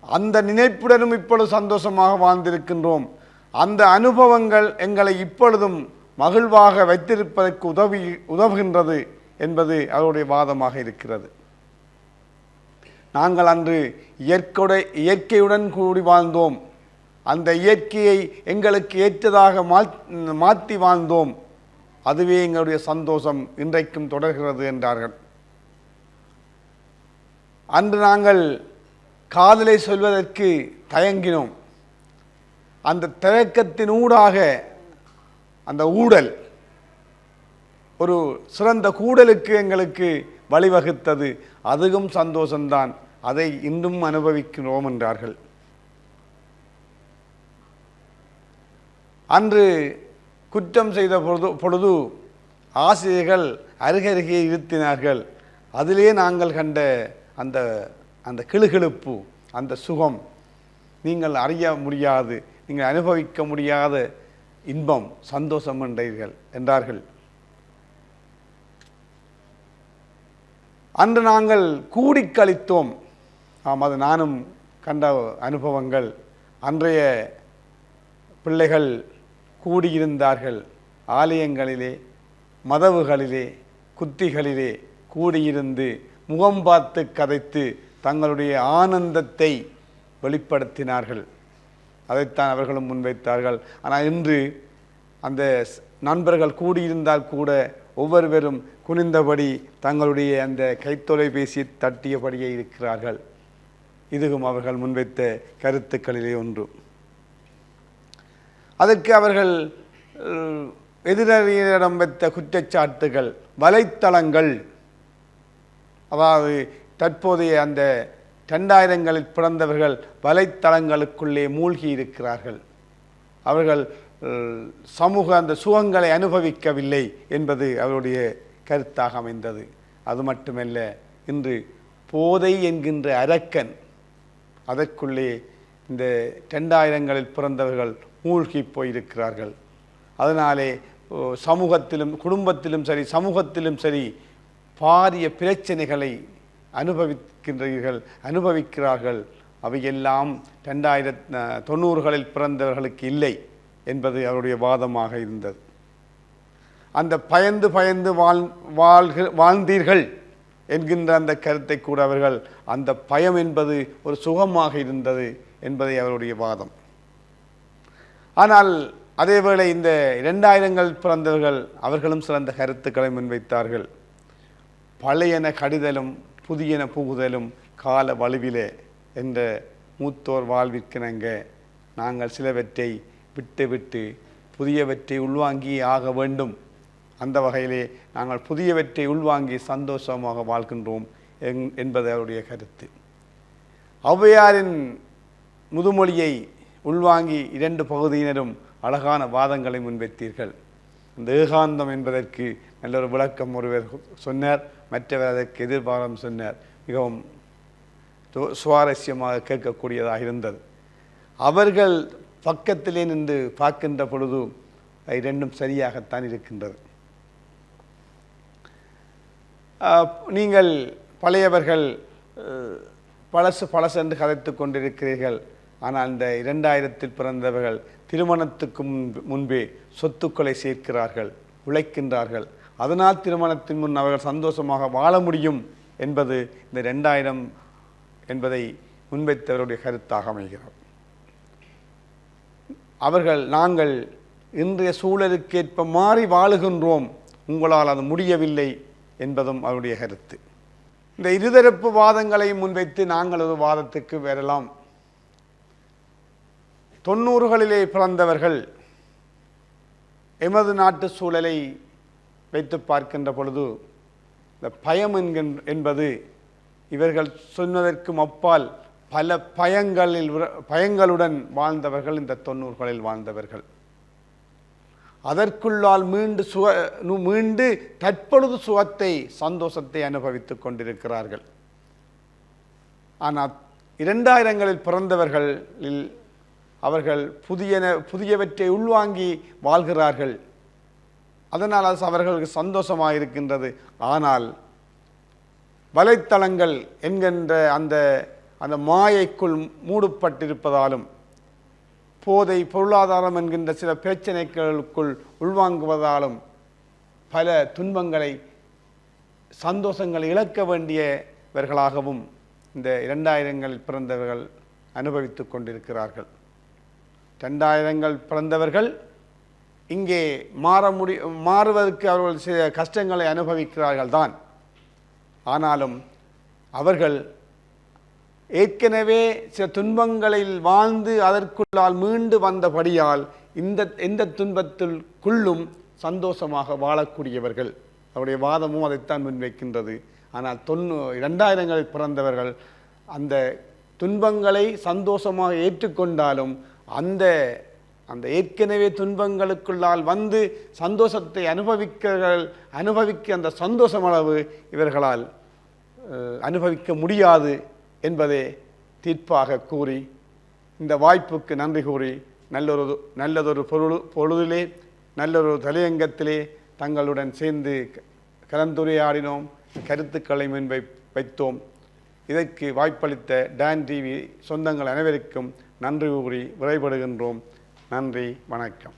S1: அந்த நினைப்புடனும் இப்பொழுது சந்தோஷமாக வாழ்ந்திருக்கின்றோம். அந்த அனுபவங்கள் எங்களை இப்பொழுதும் மகிழ்வாக வைத்திருப்பதற்கு உதவுகின்றது என்பது அவருடைய வாதமாக இருக்கிறது. நாங்கள் அன்று இயற்கையுடன் கூடி வாழ்ந்தோம், அந்த இயற்கையை எங்களுக்கு ஏற்றதாக மாற்றி வாழ்ந்தோம், அதுவே எங்களுடைய சந்தோஷம் இன்றைக்கும் தொடர்கிறது என்றார்கள். அன்று நாங்கள் காதலை சொல்வதற்கு தயங்கினோம். அந்த தயக்கத்தினூடாக அந்த ஊடல் ஒரு சிறந்த கூடலுக்கு எங்களுக்கு வழிவகுத்தது, அதுவும் சந்தோஷம்தான், அதை இன்றும் அனுபவிக்கிறோம் என்றார்கள். அன்று குற்றம் செய்த பொழுது ஆசிரியர்கள் அருகருகே இருத்தினார்கள். அதிலே நாங்கள் கண்ட அந்த அந்த கிளுகிழுப்பு, அந்த சுகம் நீங்கள் அறிய முடியாது, நீங்கள் அனுபவிக்க முடியாத இன்பம், சந்தோஷம் என்றார்கள். அன்று நாங்கள் கூடி கழித்தோம். ஆம், அது நானும் கண்ட அனுபவங்கள். அன்றைய பிள்ளைகள் கூடியிருந்தார்கள். ஆலயங்களிலே, மதவுகளிலே, குத்திகளிலே கூடியிருந்து முகம் பார்த்து கதைத்து தங்களுடைய ஆனந்தத்தை வெளிப்படுத்தினார்கள். அதைத்தான் அவர்களும் முன்வைத்தார்கள். ஆனால் இன்று அந்த நண்பர்கள் கூடியிருந்தால் கூட ஒவ்வொருவரும் குனிந்தபடி தங்களுடைய அந்த கைத்தொலைபேசி தட்டியபடியே இருக்கிறார்கள். இதுவும் அவர்கள் முன்வைத்த கருத்துக்களிலே ஒன்று. அதற்கு அவர்கள் எதிரிடம் வைத்த குற்றச்சாட்டுகள் வலைத்தளங்கள், அதாவது தற்போதைய அந்த 2000களில் பிறந்தவர்கள் வலைத்தளங்களுக்குள்ளே மூழ்கி இருக்கிறார்கள். அவர்கள் சமூக அந்த சுகங்களை அனுபவிக்கவில்லை என்பது அவருடைய கருத்தாக அமைந்தது. அது மட்டுமல்ல, இன்று போதை என்கின்ற அரக்கன், அதற்குள்ளே இந்த 2000களில் பிறந்தவர்கள் மூழ்கி போயிருக்கிறார்கள். அதனாலே சமூகத்திலும் குடும்பத்திலும் சரி, சமூகத்திலும் சரி பாரிய பிரச்சனைகளை அனுபவிக்கிறார்கள். அவையெல்லாம் 90களில் பிறந்தவர்களுக்கு இல்லை என்பது அவருடைய வாதமாக இருந்தது. அந்த பயந்து பயந்து வாழ்ந்தீர்கள் என்கின்ற அந்த கருத்தை கூட அவர்கள், அந்த பயம் என்பது ஒரு சுகமாக இருந்தது என்பதை அவருடைய வாதம். ஆனால் அதேவேளை இந்த 2000கள் பிறந்தவர்கள் அவர்களும் சிறந்த கருத்துக்களை முன்வைத்தார்கள். பழையன கடிதலும் புதியன புகுதலும் கால வலுவிலே என்ற மூத்தோர் வாழ்விற்கிணங்க நாங்கள் சிலவற்றை விட்டு புதியவற்றை உள்வாங்கி ஆக வேண்டும். அந்த வகையிலே நாங்கள் புதியவற்றை உள்வாங்கி சந்தோஷமாக வாழ்கின்றோம் என்பது அவருடைய கருத்து. ஔவையாரின் முதுமொழியை உள்வாங்கி 2 பகுதியினரும் அழகான வாதங்களை முன்வைத்தீர்கள். இந்த ஏகாந்தம் என்பதற்கு நல்ல ஒரு விளக்கம் ஒருவர் சொன்னார், மற்றவர் அதற்கு எதிர்பாரம் சொன்னார். மிகவும் சுவாரஸ்யமாக கேட்கக்கூடியதாக இருந்தது. அவர்கள் பக்கத்திலே நின்று பார்க்கின்ற பொழுது இரண்டும் சரியாகத்தான் இருக்கின்றது. நீங்கள் பழையவர்கள் பழசு என்று கதைத்து கொண்டிருக்கிறீர்கள். ஆனால் இந்த 2000ல் பிறந்தவர்கள் திருமணத்துக்கு முன்பே சொத்துக்களை சேர்க்கிறார்கள், உழைக்கின்றார்கள். அதனால் திருமணத்தின் முன் அவர்கள் சந்தோஷமாக வாழ முடியும் என்பது இந்த 2000 என்பதை முன்வைத்தவருடைய கருத்தாக அமைகிறது. அவர்கள், நாங்கள் இன்றைய சூழலுக்கேற்ப மாறி வாழுகின்றோம், உங்களால் அது முடியவில்லை என்பதும் அவருடைய கருத்து. இந்த இருதரப்பு வாதங்களையும் முன்வைத்து நாங்கள் ஒரு வாதத்துக்கு வரலாம். 90களிலே பிறந்தவர்கள் எமது நாட்டு சூழலை வைத்து பார்க்கின்ற பொழுது இந்த பயம் என்பது இவர்கள் சொன்னதற்கும் அப்பால் பல பயங்களுடன் வாழ்ந்தவர்கள் இந்த 90களில் வாழ்ந்தவர்கள். அதற்குள்ளால் மீண்டு தற்பொழுது சுகத்தை, சந்தோஷத்தை அனுபவித்துக் கொண்டிருக்கிறார்கள். ஆனால் 2000களில் பிறந்தவர்களில் அவர்கள் புதியவற்றை உள்வாங்கி வாழ்கிறார்கள். அதனால் அது அவர்களுக்கு சந்தோஷமாக இருக்கின்றது. ஆனால் வலைத்தளங்கள் என்கின்ற அந்த மாயைக்குள் மூடப்பட்டிருப்பதாலும், போதை, பொருளாதாரம் என்கின்ற சில பிரச்சனைகளுக்குள் உள்வாங்குவதாலும் பல துன்பங்களை, சந்தோஷங்களை இழக்க வேண்டியவர்களாகவும் இந்த 2000களில் பிறந்தவர்கள் அனுபவித்து கொண்டிருக்கிறார்கள். 2000கள் பிறந்தவர்கள் இங்கே மாறுவதற்கு அவர்கள் சில கஷ்டங்களை அனுபவிக்கிறார்கள் தான். ஆனாலும் அவர்கள் ஏற்கனவே சில துன்பங்களில் வாழ்ந்து அதற்குள்ளால் மீண்டு வந்தபடியால் எந்த துன்பத்திற்குள்ளும் சந்தோஷமாக வாழக்கூடியவர்கள். அவருடைய வாதமும் அதைத்தான் முன்வைக்கின்றது. ஆனால் 2000களில் பிறந்தவர்கள் அந்த துன்பங்களை சந்தோஷமாக ஏற்றுக்கொண்டாலும் அந்த ஏற்கனவே துன்பங்களுக்குள்ளால் வந்து சந்தோஷத்தை அனுபவிக்க அந்த சந்தோஷம் அளவு இவர்களால் அனுபவிக்க முடியாது என்பதே தீர்ப்பாக கூறி இந்த வாய்ப்புக்கு நன்றி கூறி நல்லதொரு பொழுதிலே நல்லொரு தலையங்கத்திலே தங்களுடன் சேர்ந்து கலந்துரையாடினோம், கருத்துக்களை வைத்தோம். இதற்கு வாய்ப்பளித்த டான் டிவி சொந்தங்கள் அனைவருக்கும் நன்றி கூறி விடைபெறுகின்றோம். நன்றி, வணக்கம்.